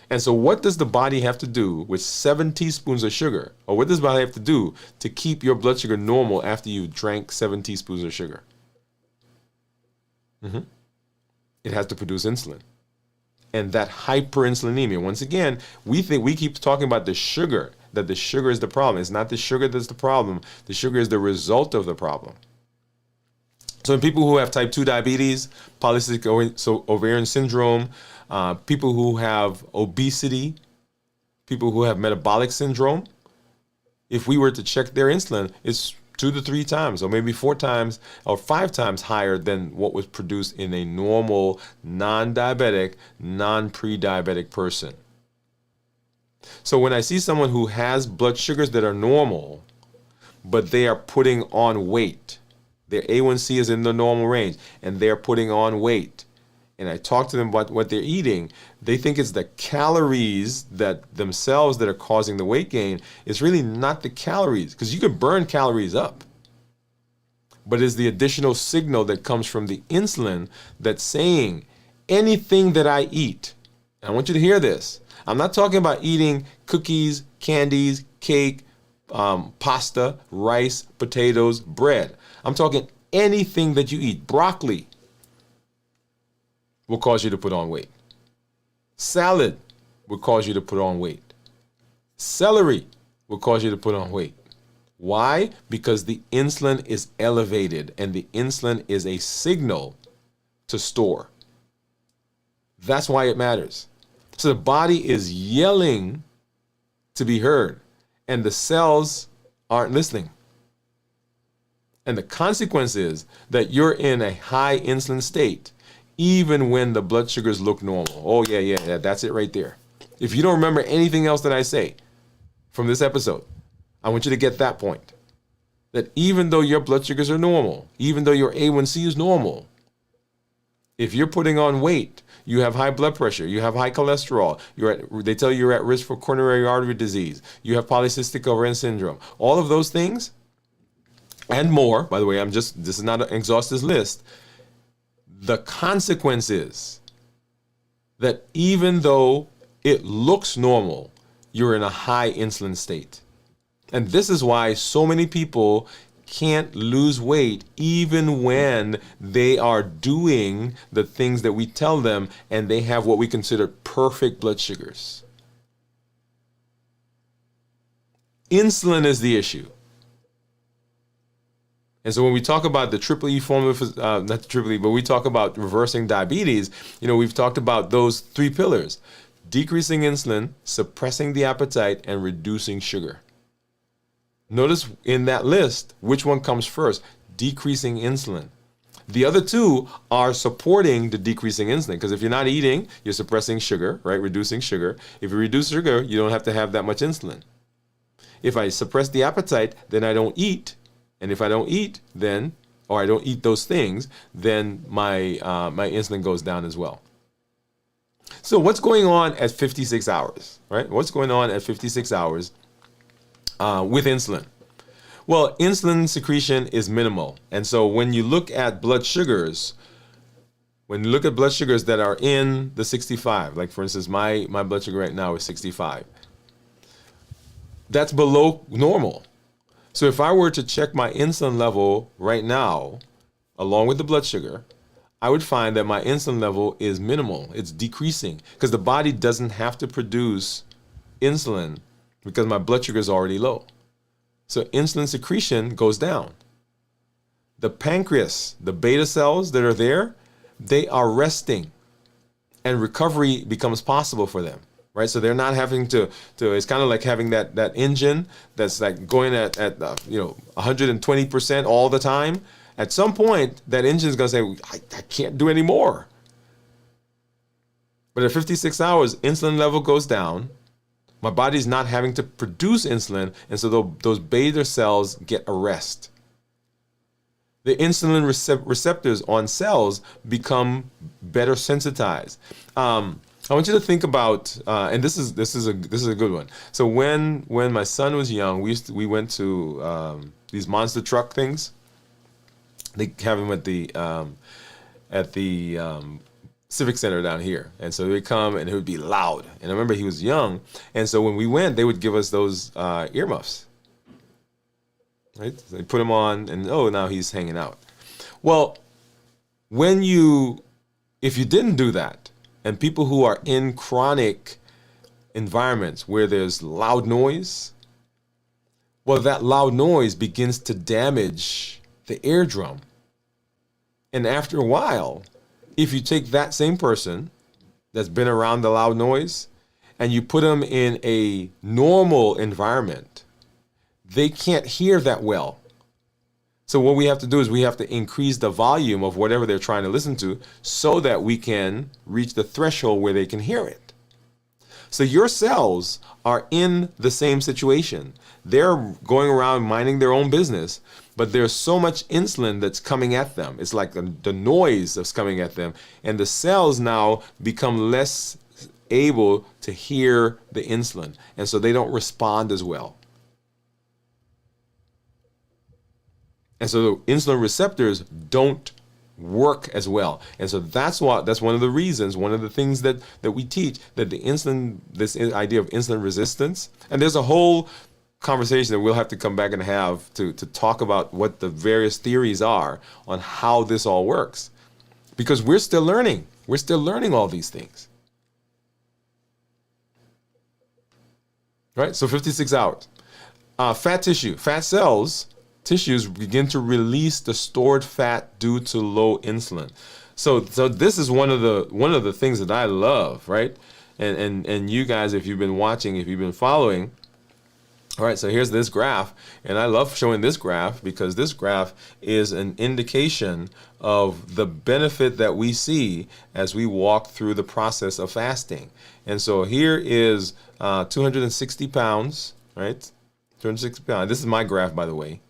Speaker 1: And so what does the body have to do with 7 teaspoons of sugar? Or what does the body have to do to keep your blood sugar normal after you drank 7 teaspoons of sugar? It has to produce insulin. And that hyperinsulinemia, once again, we keep talking about the sugar, that the sugar is the problem. It's not the sugar that's the problem. The sugar is the result of the problem. So in people who have type 2 diabetes, polycystic ovarian syndrome, people who have obesity, people who have metabolic syndrome, if we were to check their insulin, it's 2 to 3 times, or maybe 4 times or 5 times higher than what was produced in a normal, non-diabetic, non-pre-diabetic person. So when I see someone who has blood sugars that are normal, but they are putting on weight, their A1C is in the normal range, and they're putting on weight, and I talk to them about what they're eating, they think it's the calories that themselves that are causing the weight gain. It's really not the calories, because you can burn calories up. But it's the additional signal that comes from the insulin that's saying anything that I eat, and I want you to hear this, I'm not talking about eating cookies, candies, cake, pasta, rice, potatoes, bread. I'm talking anything that you eat. Broccoli will cause you to put on weight. Salad will cause you to put on weight. Celery will cause you to put on weight. Why? Because the insulin is elevated, and the insulin is a signal to store. That's why it matters. So the body is yelling to be heard, and the cells aren't listening. And the consequence is that you're in a high insulin state, even when the blood sugars look normal. Oh, yeah, that's it right there. If you don't remember anything else that I say from this episode, I want you to get that point. That even though your blood sugars are normal, even though your A1C is normal, if you're putting on weight, you have high blood pressure, you have high cholesterol, they tell you you're at risk for coronary artery disease, you have polycystic ovarian syndrome, all of those things, and more, by the way, this is not an exhaustive list. The consequence is that even though it looks normal, you're in a high insulin state. And this is why so many people can't lose weight even when they are doing the things that we tell them and they have what we consider perfect blood sugars. Insulin is the issue. And so when we talk about the triple E formula, not the triple E, but we talk about reversing diabetes, we've talked about those 3 pillars: decreasing insulin, suppressing the appetite, and reducing sugar. Notice in that list, which one comes first? Decreasing insulin. The other 2 are supporting the decreasing insulin, because if you're not eating, you're suppressing sugar, right? Reducing sugar. If you reduce sugar, you don't have to have that much insulin. If I suppress the appetite, then I don't eat. And if I don't eat, or I don't eat those things, then my insulin goes down as well. So what's going on at 56 hours, right? What's going on at 56 hours with insulin? Well, insulin secretion is minimal. And so when you look at blood sugars, that are in the 65, like for instance, my blood sugar right now is 65. That's below normal. So if I were to check my insulin level right now, along with the blood sugar, I would find that my insulin level is minimal. It's decreasing because the body doesn't have to produce insulin because my blood sugar is already low. So insulin secretion goes down. The pancreas, the beta cells that are there, they are resting and recovery becomes possible for them, right? So they're not having to it's kind of like having that engine that's like going at 120% all the time. At some point, that engine is going to say, I can't do any more. But at 56 hours, insulin level goes down. My body's not having to produce insulin, and so those beta cells get a rest. The insulin receptors on cells become better sensitized. I want you to think about, and this is a good one. So when my son was young, we went to these monster truck things. They have them at the Civic Center down here, and so they would come and it would be loud. And I remember he was young, and so when we went, they would give us those earmuffs. Right? So they put them on, and now he's hanging out. Well, if you didn't do that, and people who are in chronic environments where there's loud noise, well, that loud noise begins to damage the eardrum. And after a while, if you take that same person that's been around the loud noise and you put them in a normal environment, they can't hear that well. So what we have to do is we have to increase the volume of whatever they're trying to listen to so that we can reach the threshold where they can hear it. So your cells are in the same situation. They're going around minding their own business, but there's so much insulin that's coming at them. It's like the noise that's coming at them, and the cells now become less able to hear the insulin, and so they don't respond as well. And so the insulin receptors don't work as well. And so that's one of the reasons, one of the things that we teach, that this idea of insulin resistance, and there's a whole conversation that we'll have to come back and have to talk about what the various theories are on how this all works. Because we're still learning. We're still learning all these things. Right? So 56 hours. Fat tissue, tissues begin to release the stored fat due to low insulin. So this is one of the things that I love, right? And you guys, if you've been watching, if you've been following, all right, so here's this graph, and I love showing this graph because this graph is an indication of the benefit that we see as we walk through the process of fasting. And so here is 260 pounds, right? 260 pounds. This is my graph, by the way.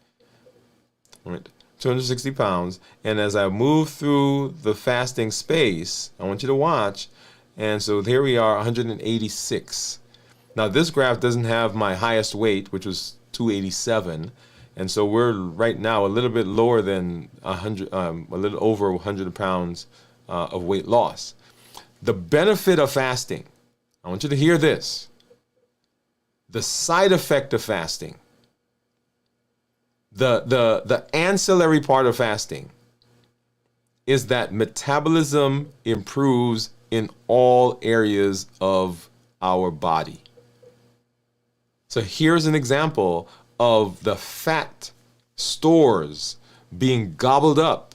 Speaker 1: All right, 260 pounds. And as I move through the fasting space, I want you to watch. And so here we are, 186. Now this graph doesn't have my highest weight, which was 287. And so we're right now a little bit lower than 100, a little over 100 pounds of weight loss. The benefit of fasting, I want you to hear this. The side effect of fasting, the ancillary part of fasting is that metabolism improves in all areas of our body. So here's an example of the fat stores being gobbled up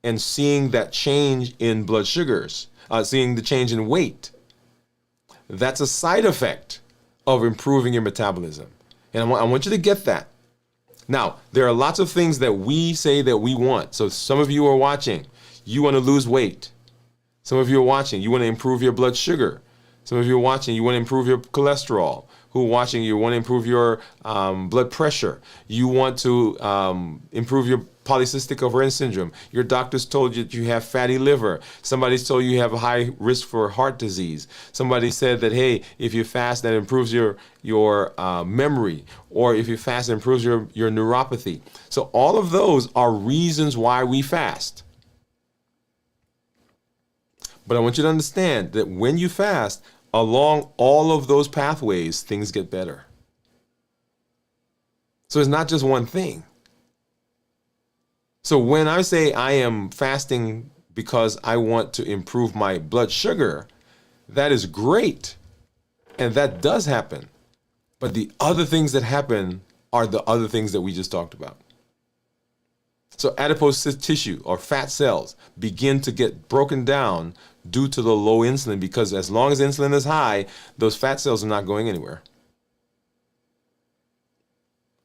Speaker 1: and seeing that change in blood sugars, seeing the change in weight. That's a side effect of improving your metabolism. And I want you to get that. Now, there are lots of things that we say that we want. So some of you are watching, you want to lose weight. Some of you are watching, you want to improve your blood sugar. Some of you are watching, you want to improve your cholesterol. Who are watching, you want to improve your blood pressure. You want to improve your polycystic ovarian syndrome. Your doctor's told you that you have fatty liver. Somebody's told you have a high risk for heart disease. Somebody said that, hey, if you fast, that improves your memory. Or if you fast, it improves your neuropathy. So all of those are reasons why we fast. But I want you to understand that when you fast, along all of those pathways, things get better. So it's not just one thing. So when I say I am fasting because I want to improve my blood sugar, that is great. And that does happen. But the other things that happen are the other things that we just talked about. So adipose tissue or fat cells begin to get broken down due to the low insulin, because as long as insulin is high, those fat cells are not going anywhere.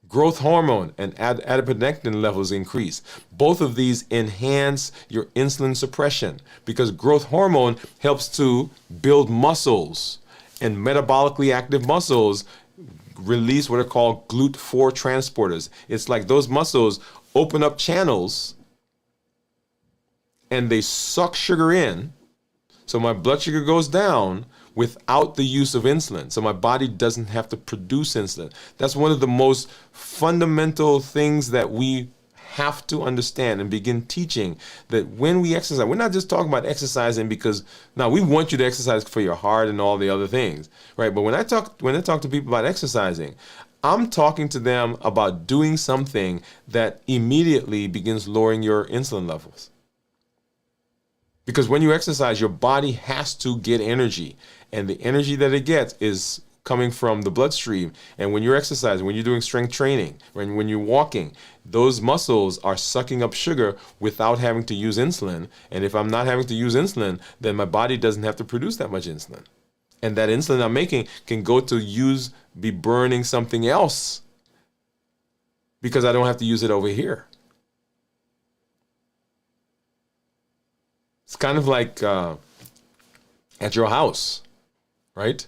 Speaker 1: Growth hormone and adiponectin levels increase. Both of these enhance your insulin suppression because growth hormone helps to build muscles, and metabolically active muscles release what are called GLUT4 transporters. It's like those muscles open up channels and they suck sugar in. So my blood sugar goes down without the use of insulin. So my body doesn't have to produce insulin. That's one of the most fundamental things that we have to understand and begin teaching, that when we exercise, we're not just talking about exercising because now we want you to exercise for your heart and all the other things, right? But when I talk to people about exercising, I'm talking to them about doing something that immediately begins lowering your insulin levels. Because when you exercise, your body has to get energy, and the energy that it gets is coming from the bloodstream. And when you're exercising, when you're doing strength training, when you're walking, those muscles are sucking up sugar without having to use insulin. And if I'm not having to use insulin, then my body doesn't have to produce that much insulin. And that insulin I'm making can go to be burning something else because I don't have to use it over here. It's kind of like at your house, right?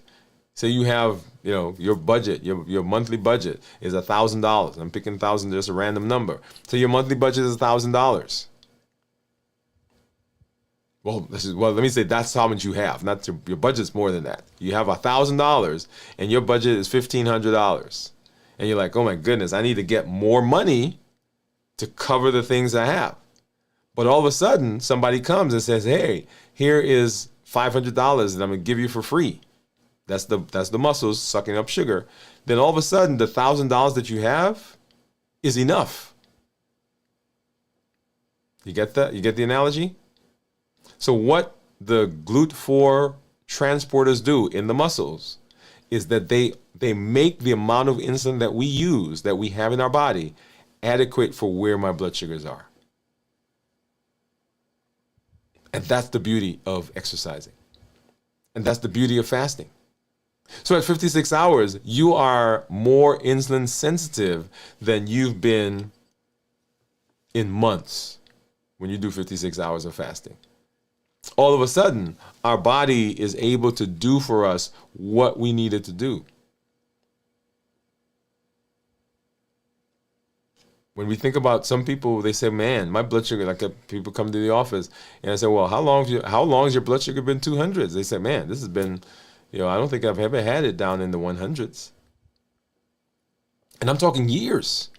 Speaker 1: Say you have, your budget, your monthly budget is $1,000. I'm picking 1,000, just a random number. So your monthly budget is $1,000. Well, let me say that's how much you have. Not your budget's more than that. You have $1,000 and your budget is $1,500, and you're like, oh my goodness, I need to get more money to cover the things I have. But all of a sudden, somebody comes and says, hey, here is $500 that I'm going to give you for free. That's the muscles sucking up sugar. Then all of a sudden, the $1,000 that you have is enough. You get that? You get the analogy? So what the GLUT4 transporters do in the muscles is that they make the amount of insulin that we use, that we have in our body, adequate for where my blood sugars are. And that's the beauty of exercising. And that's the beauty of fasting. So at 56 hours, you are more insulin sensitive than you've been in months when you do 56 hours of fasting. All of a sudden, our body is able to do for us what we needed to do. When we think about some people, they say, man, my blood sugar, like people come to the office and I say, well, how long has your blood sugar been 200s? They say, man, this has been, I don't think I've ever had it down in the 100s. And I'm talking years.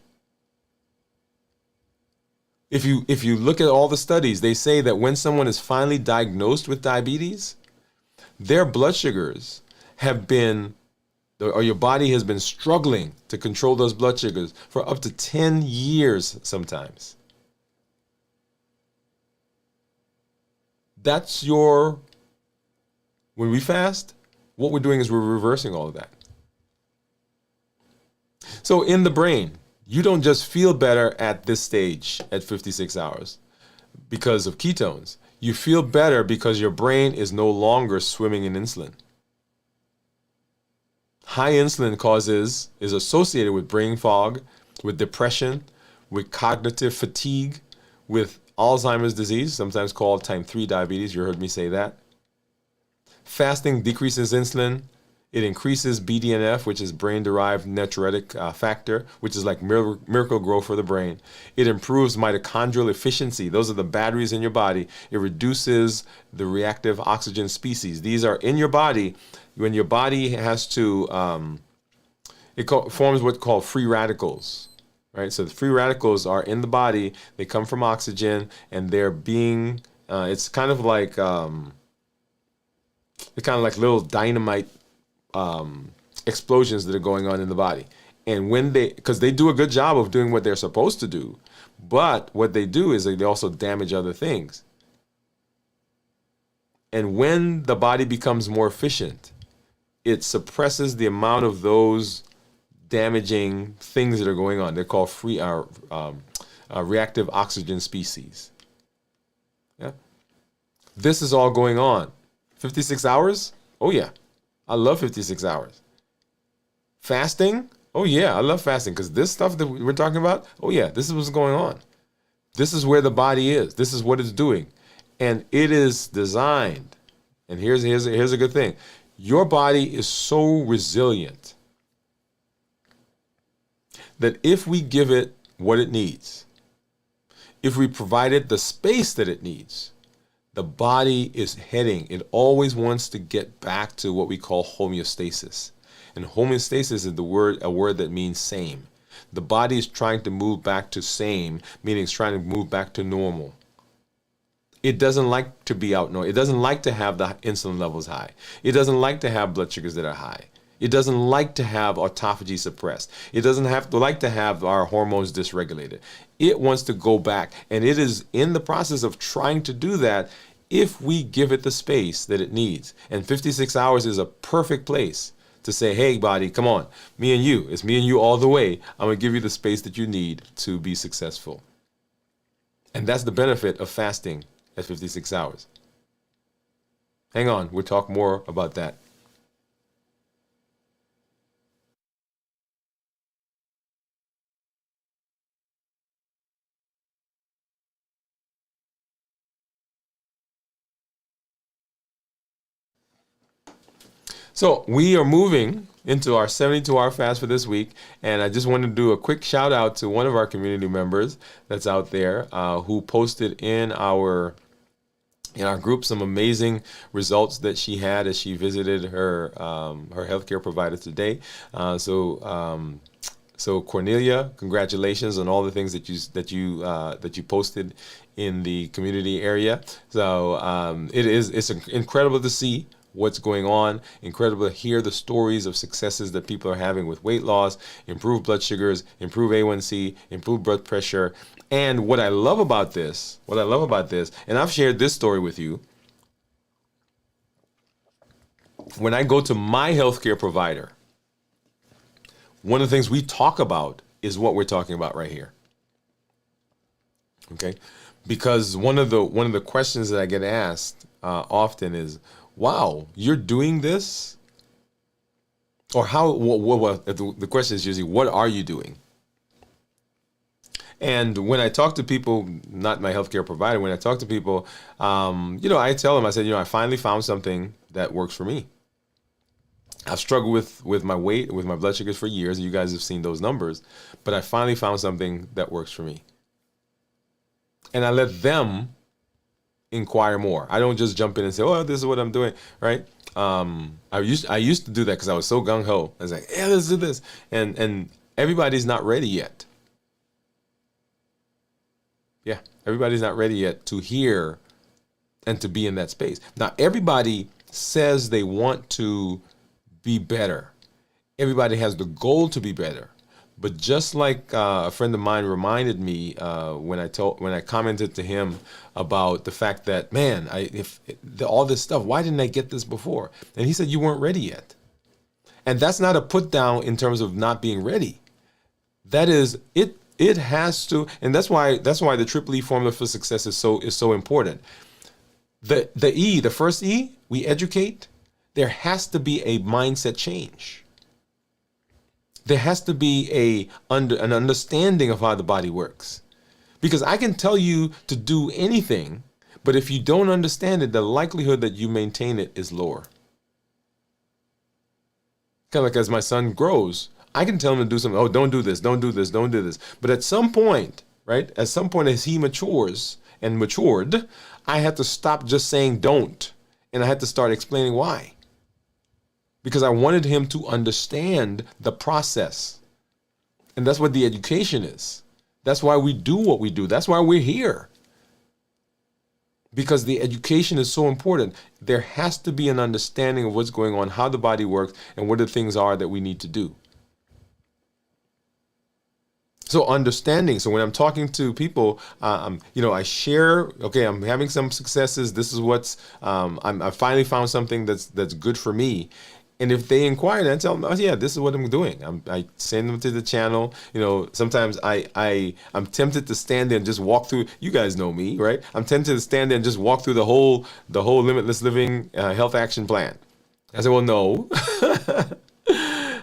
Speaker 1: If you look at all the studies, they say that when someone is finally diagnosed with diabetes, their blood sugars have been, or your body has been struggling to control those blood sugars for up to 10 years sometimes. When we fast, what we're doing is we're reversing all of that. So in the brain, you don't just feel better at this stage at 56 hours because of ketones. You feel better because your brain is no longer swimming in insulin. High insulin is associated with brain fog, with depression, with cognitive fatigue, with Alzheimer's disease, sometimes called type 3 diabetes. You heard me say that. Fasting decreases insulin. It increases BDNF, which is brain-derived natriuretic factor, which is like miracle grow for the brain. It improves mitochondrial efficiency. Those are the batteries in your body. It reduces the reactive oxygen species. These are in your body. When your body has to, forms what's called free radicals, right? So the free radicals are in the body. They come from oxygen, and they're being, it's kind of like little dynamite explosions that are going on in the body. And when because they do a good job of doing what they're supposed to do, but what they do is they also damage other things. And when the body becomes more efficient, it suppresses the amount of those damaging things that are going on. They're called reactive oxygen species. Yeah. This is all going on. 56 hours? Oh yeah. I love 56 hours. Fasting? Oh yeah, I love fasting because this stuff that we're talking about, oh yeah, this is what's going on. This is where the body is. This is what it's doing. And it is designed. And here's a good thing. Your body is so resilient that if we give it what it needs, if we provide it the space that it needs, the body is heading. It always wants to get back to what we call homeostasis. And homeostasis is a word that means same. The body is trying to move back to same, meaning it's trying to move back to normal. It doesn't like to be outnumbered. It doesn't like to have the insulin levels high. It doesn't like to have blood sugars that are high. It doesn't like to have autophagy suppressed. It doesn't like to have our hormones dysregulated. It wants to go back, and it is in the process of trying to do that if we give it the space that it needs. And 56 hours is a perfect place to say, hey, body, come on, me and you. It's me and you all the way. I'm going to give you the space that you need to be successful. And that's the benefit of fasting at 56 hours. Hang on, we'll talk more about that. So we are moving into our 72-hour fast for this week, and I just wanted to do a quick shout out to one of our community members that's out there who posted in our group some amazing results that she had as she visited her healthcare provider today. So Cornelia, congratulations on all the things that you posted in the community area. So it's incredible to see what's going on. Incredible to hear the stories of successes that people are having with weight loss, improved blood sugars, improved A1C, improved blood pressure. And what I love about this, and I've shared this story with you, when I go to my healthcare provider, one of the things we talk about is what we're talking about right here. Okay? Because one of the questions that I get asked often is, wow, you're doing this? Or the question is usually, what are you doing? And when I talk to people, not my healthcare provider, when I talk to people, I tell them, I said, I finally found something that works for me. I've struggled with my weight, with my blood sugars for years. You guys have seen those numbers, but I finally found something that works for me. And I let them inquire more. I don't just jump in and say, oh, this is what I'm doing, right? I used to do that because I was so gung-ho. I was like, yeah, let's do this. And everybody's not ready yet. Yeah, everybody's not ready yet to hear and to be in that space. Now, everybody says they want to be better. Everybody has the goal to be better. But just like a friend of mine reminded me when I commented to him about the fact that, man, all this stuff, why didn't I get this before? And he said, you weren't ready yet. And that's not a put down in terms of not being ready. That is, it has to, and that's why the triple E formula for success is so important. The first E, we educate. There has to be a mindset change. There has to be an understanding of how the body works. Because I can tell you to do anything, but if you don't understand it, the likelihood that you maintain it is lower. Kind of like as my son grows, I can tell him to do something. Oh, don't do this, don't do this, don't do this. But at some point, right? At some point as he matures and matured, I had to stop just saying don't. And I had to start explaining why. Because I wanted him to understand the process. And that's what the education is. That's why we do what we do. That's why we're here. Because the education is so important. There has to be an understanding of what's going on, how the body works, and what the things are that we need to do. So understanding. So when I'm talking to people, I share. Okay, I'm having some successes. This is what's. I finally found something that's good for me. And if they inquire, then I tell them, oh yeah, this is what I'm doing. I send them to the channel. Sometimes I'm tempted to stand there and just walk through. You guys know me, right? I'm tempted to stand there and just walk through the whole Limitless Living Health Action Plan. I said, well, no.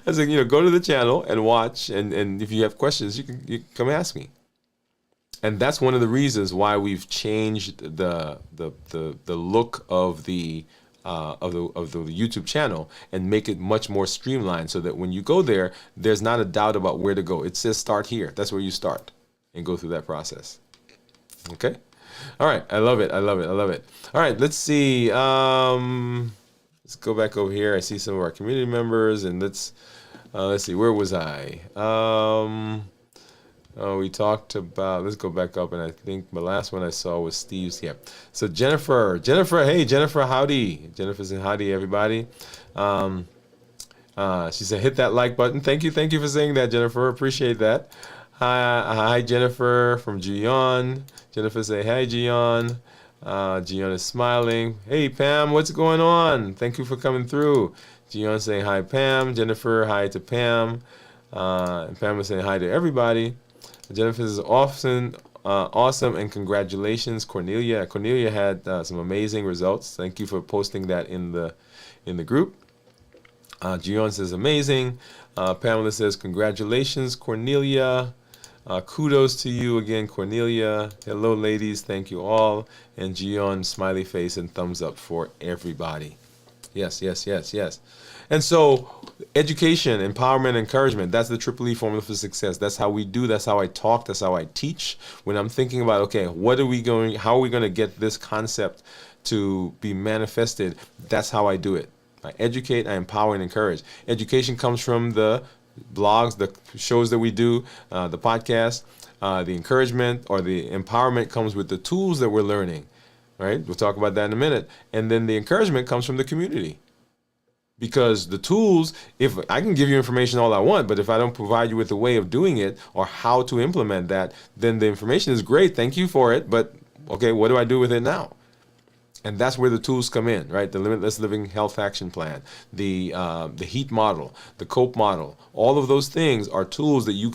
Speaker 1: I said, go to the channel and watch, and if you have questions, you can come ask me. And that's one of the reasons why we've changed the look of the YouTube channel and make it much more streamlined, so that when you go there, there's not a doubt about where to go. It says start here. That's where you start and go through that process. Okay. All right. I love it. I love it. I love it. All right. Let's see. Let's go back over here. I see some of our community members, and let's see. Where was I? We talked about. Let's go back up, and I think the last one I saw was Steve's. Yeah. So Jennifer, hey Jennifer, howdy. Jennifer said howdy, everybody. She said hit that like button. Thank you for saying that, Jennifer. Appreciate that. Hi Jennifer from Gion. Jennifer say hi Gion. Gion is smiling. Hey Pam, what's going on? Thank you for coming through. Gion saying hi Pam. Jennifer, hi to Pam. And Pam is saying hi to everybody. Jennifer is awesome, and congratulations, Cornelia. Cornelia had some amazing results. Thank you for posting that in the group. Gion says amazing. Pamela says congratulations, Cornelia. Kudos to you again, Cornelia. Hello, ladies. Thank you all. And Gion, smiley face and thumbs up for everybody. Yes. And so education, empowerment, encouragement, that's the Triple E formula for success. That's how we do, that's how I talk, that's how I teach. When I'm thinking about, okay, how are we going to get this concept to be manifested? That's how I do it. I educate, I empower, and encourage. Education comes from the blogs, the shows that we do, the podcast. The encouragement or the empowerment comes with the tools that we're learning, right? We'll talk about that in a minute. And then the encouragement comes from the community. Because the tools, if I can give you information all I want, but if I don't provide you with a way of doing it or how to implement that, then the information is great. Thank you for it. But okay, what do I do with it now? And that's where the tools come in, right? The Limitless Living Health Action Plan, the HEAT model, the COPE model. All of those things are tools that you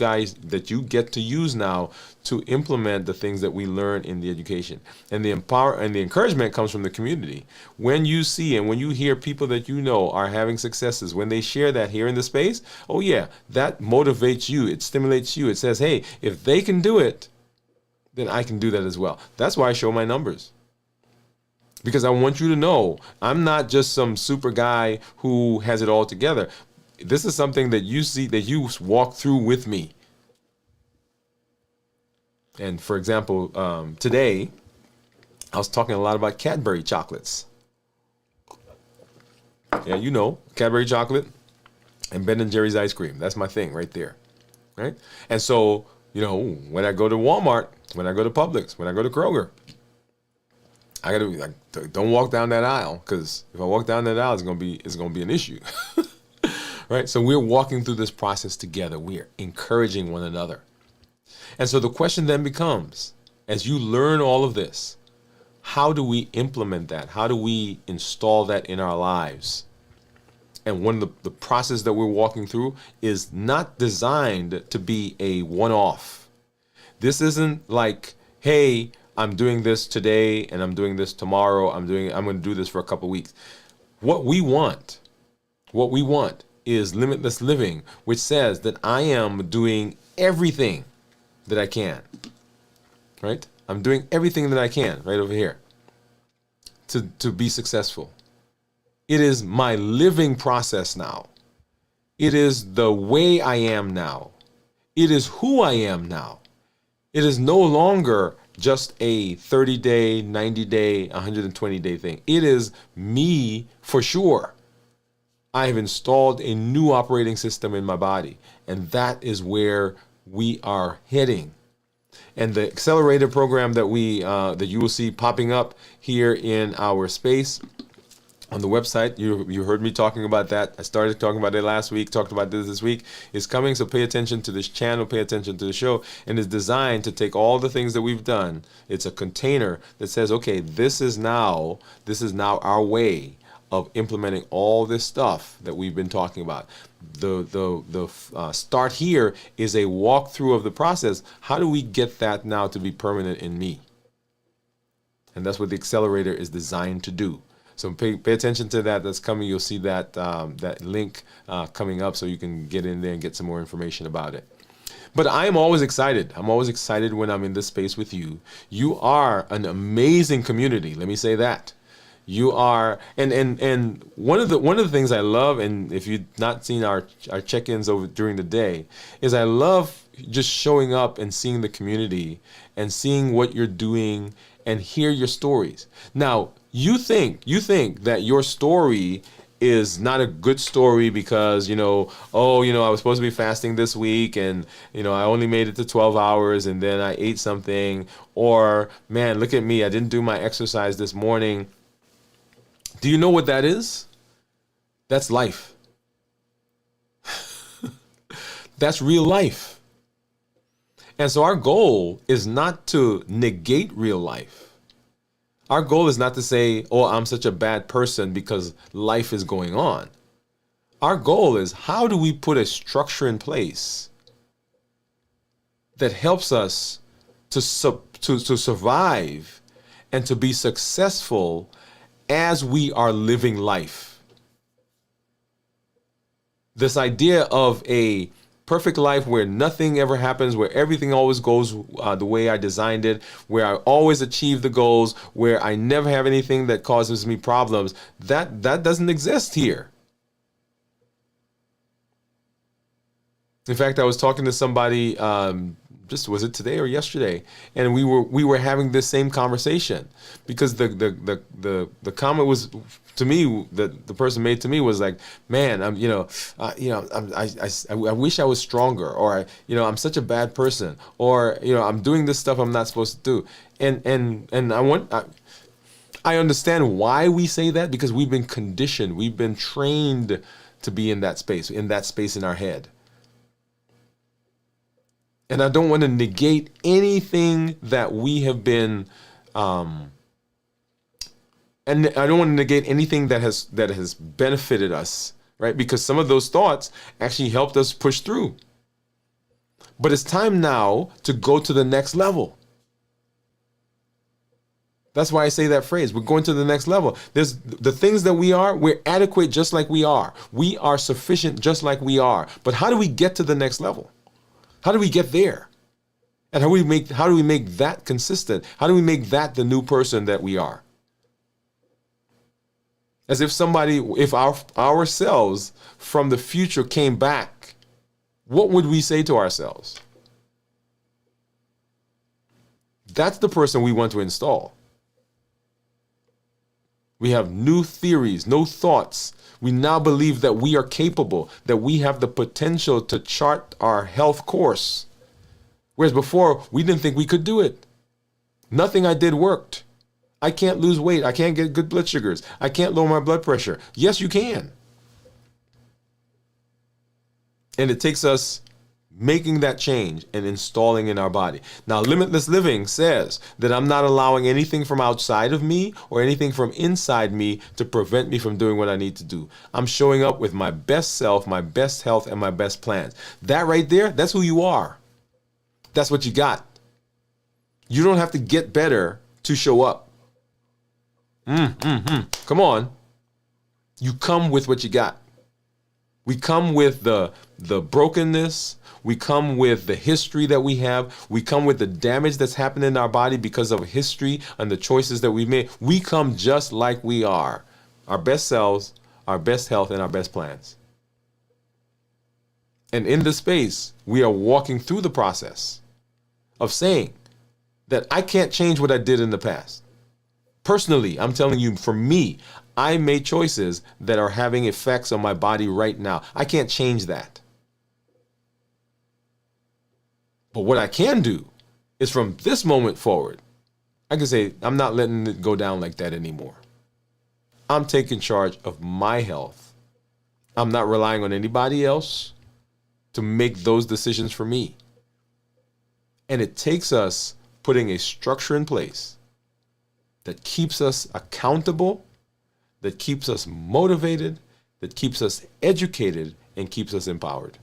Speaker 1: get to use now to implement the things that we learn in the education. And the encouragement comes from the community. When you see and when you hear people that you know are having successes, when they share that here in the space, oh yeah, that motivates you. It stimulates you. It says, hey, if they can do it, then I can do that as well. That's why I show my numbers. Because I want you to know I'm not just some super guy who has it all together. This is something that you see, that you walk through with me. And for example, today I was talking a lot about Cadbury chocolates. Yeah, Cadbury chocolate and Ben & Jerry's ice cream. That's my thing right there. Right? And so, when I go to Walmart, when I go to Publix, when I go to Kroger, I don't walk down that aisle, because if I walk down that aisle, it's gonna be an issue, right? So we're walking through this process together. We're encouraging one another, and so the question then becomes, as you learn all of this, how do we implement that? How do we install that in our lives? And one of the process that we're walking through is not designed to be a one-off. This isn't like, hey, I'm doing this today and I'm doing this tomorrow. I'm going to do this for a couple weeks. What we want is limitless living, which says that I am doing everything that I can, right? I'm doing everything that I can right over here to be successful. It is my living process now. It is the way I am now. It is who I am now. It is no longer just a 30-day, 90-day, 120-day thing. It is me for sure. I have installed a new operating system in my body, and that is where we are heading. And the accelerator program that you will see popping up here in our space on the website. You heard me talking about that. I started talking about it last week, talked about this week. It's coming, so pay attention to this channel, pay attention to the show, and it's designed to take all the things that we've done. It's a container that says, okay, this is now our way of implementing all this stuff that we've been talking about. The start here is a walkthrough of the process. How do we get that now to be permanent in me? And that's what the accelerator is designed to do. So pay attention to that. That's coming. You'll see that that link coming up, so you can get in there and get some more information about it. But I am always excited. I'm always excited when I'm in this space with you. You are an amazing community. Let me say that. You are, and one of the things I love, and if you've not seen our check-ins over during the day, is I love just showing up and seeing the community and seeing what you're doing and hear your stories. Now, you think that your story is not a good story because, I was supposed to be fasting this week and, I only made it to 12 hours and then I ate something, or, man, look at me, I didn't do my exercise this morning. Do you know what that is? That's life. That's real life. And so our goal is not to negate real life. Our goal is not to say, oh, I'm such a bad person because life is going on. Our goal is, how do we put a structure in place that helps us to survive and to be successful as we are living life? This idea of a perfect life where nothing ever happens, where everything always goes the way I designed it, where I always achieve the goals, where I never have anything that causes me problems, that doesn't exist here. In fact, I was talking to somebody, was it today or yesterday? And we were having this same conversation, because the comment was, to me, the person made to me was like, man, I wish I was stronger, or I'm such a bad person, or I'm doing this stuff I'm not supposed to do, and I understand why we say that, because we've been conditioned, we've been trained to be in that space in our head. And I don't want to negate anything that we have been, and I don't want to negate anything that has benefited us, right? Because some of those thoughts actually helped us push through. But it's time now to go to the next level. That's why I say that phrase. We're going to the next level. There's the things that we're adequate just like we are. We are sufficient just like we are. But how do we get to the next level? How do we get there? And how do we make that consistent? How do we make that the new person that we are? As if ourselves from the future came back, what would we say to ourselves? That's the person we want to install. We have new theories, new thoughts. We now believe that we are capable, that we have the potential to chart our health course. Whereas before, we didn't think we could do it. Nothing I did worked. I can't lose weight. I can't get good blood sugars. I can't lower my blood pressure. Yes, you can. And it takes us making that change and installing in our body. Now, limitless living says that I'm not allowing anything from outside of me or anything from inside me to prevent me from doing what I need to do. I'm showing up with my best self, my best health, and my best plans. That right there, that's who you are. That's what you got. You don't have to get better to show up. Come on. You come with what you got. We come with the brokenness. We come with the history that we have. We come with the damage that's happened in our body because of history and the choices that we've made. We come just like we are. Our best selves, our best health, and our best plans. And in this space, we are walking through the process of saying that I can't change what I did in the past. Personally, I'm telling you, for me, I made choices that are having effects on my body right now. I can't change that. But what I can do is, from this moment forward, I can say, I'm not letting it go down like that anymore. I'm taking charge of my health. I'm not relying on anybody else to make those decisions for me. And it takes us putting a structure in place that keeps us accountable, that keeps us motivated, that keeps us educated, and keeps us empowered.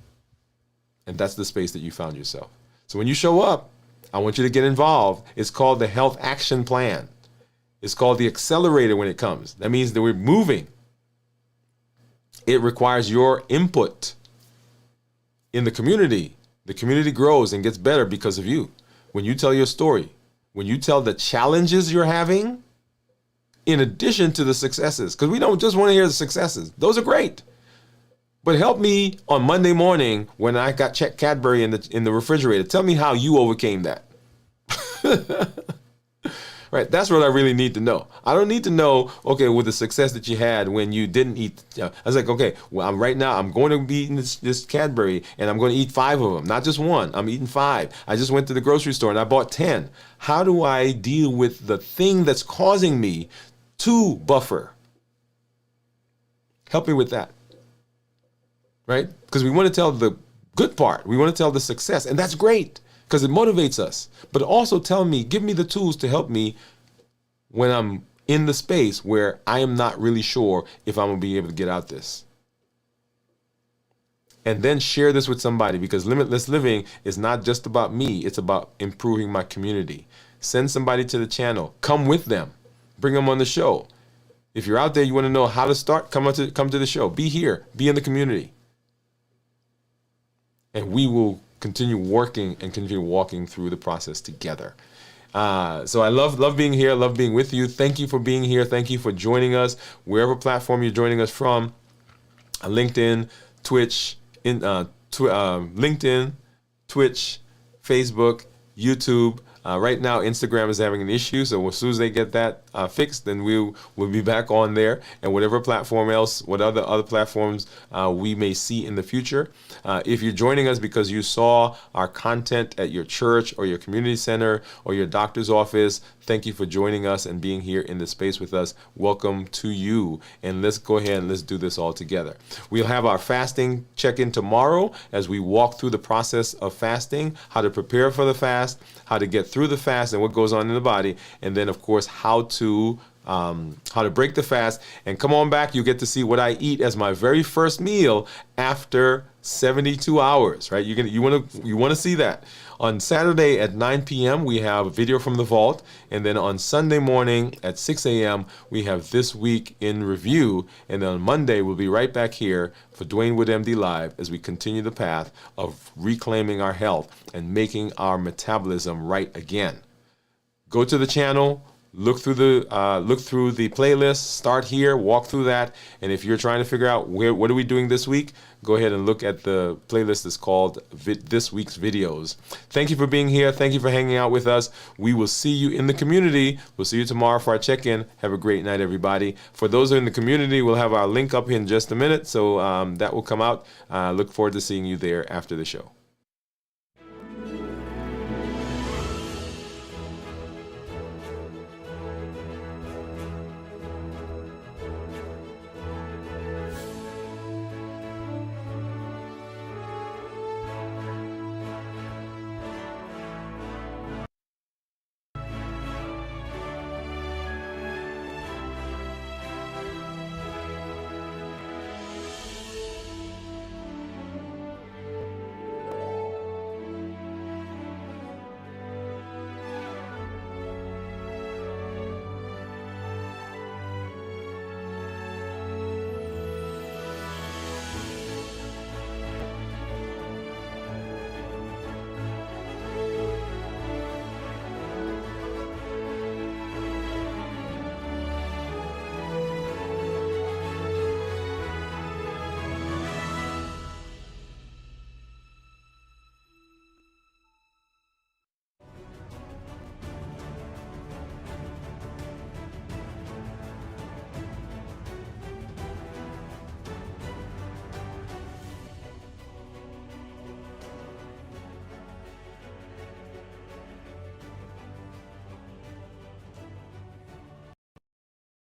Speaker 1: And that's the space that you found yourself. So when you show up, I want you to get involved. It's called the Health Action Plan. It's called the accelerator when it comes. That means that we're moving. It requires your input. In the community grows and gets better because of you. When you tell your story, when you tell the challenges you're having, in addition to the successes, because we don't just want to hear the successes. Those are great. But help me on Monday morning when I got Cadbury in the refrigerator. Tell me how you overcame that. Right, that's what I really need to know. I don't need to know, okay, with the success that you had when you didn't eat. I was like, okay, well, right now I'm going to be eating this Cadbury, and I'm going to eat 5 of them, not just one. I'm eating 5. I just went to the grocery store and I bought 10. How do I deal with the thing that's causing me to buffer? Help me with that. Right? Because we want to tell the good part. We want to tell the success, and that's great because it motivates us. But also give me the tools to help me when I'm in the space where I am not really sure if I'm going to be able to get out this. And then share this with somebody, because limitless living is not just about me. It's about improving my community. Send somebody to the channel. Come with them. Bring them on the show. If you're out there, you want to know how to start, come to the show. Be here. Be in the community. And we will continue working and continue walking through the process together. So I love being here, love being with you. Thank you for being here. Thank you for joining us, wherever platform you're joining us from. LinkedIn, Twitch, LinkedIn, Twitch, Facebook, YouTube. Right now, Instagram is having an issue, so as soon as they get that fixed, then we'll be back on there. And whatever platform else, what other platforms we may see in the future. If you're joining us because you saw our content at your church or your community center or your doctor's office, thank you for joining us and being here in the space with us. Welcome to you. And let's go ahead and let's do this all together. We'll have our fasting check-in tomorrow as we walk through the process of fasting, how to prepare for the fast, how to get through the fast and what goes on in the body, and then of course how to break the fast. And come on back, you get to see what I eat as my very first meal after 72 hours, right? You want to see that. On Saturday at 9 p.m. we have a video from the vault, and then on Sunday morning at 6 a.m. we have This Week in Review, and then on Monday we'll be right back here for Dwain Woode MD Live as we continue the path of reclaiming our health and making our metabolism right again. Go to the channel. Look through the playlist. Start here, walk through that, and if you're trying to figure out what are we doing this week, go ahead and look at the playlist that's called This Week's Videos. Thank you for being here. Thank you for hanging out with us. We will see you in the community. We'll see you tomorrow for our check-in. Have a great night, everybody. For those who are in the community, we'll have our link up here in just a minute, so that will come out. Look forward to seeing you there after the show.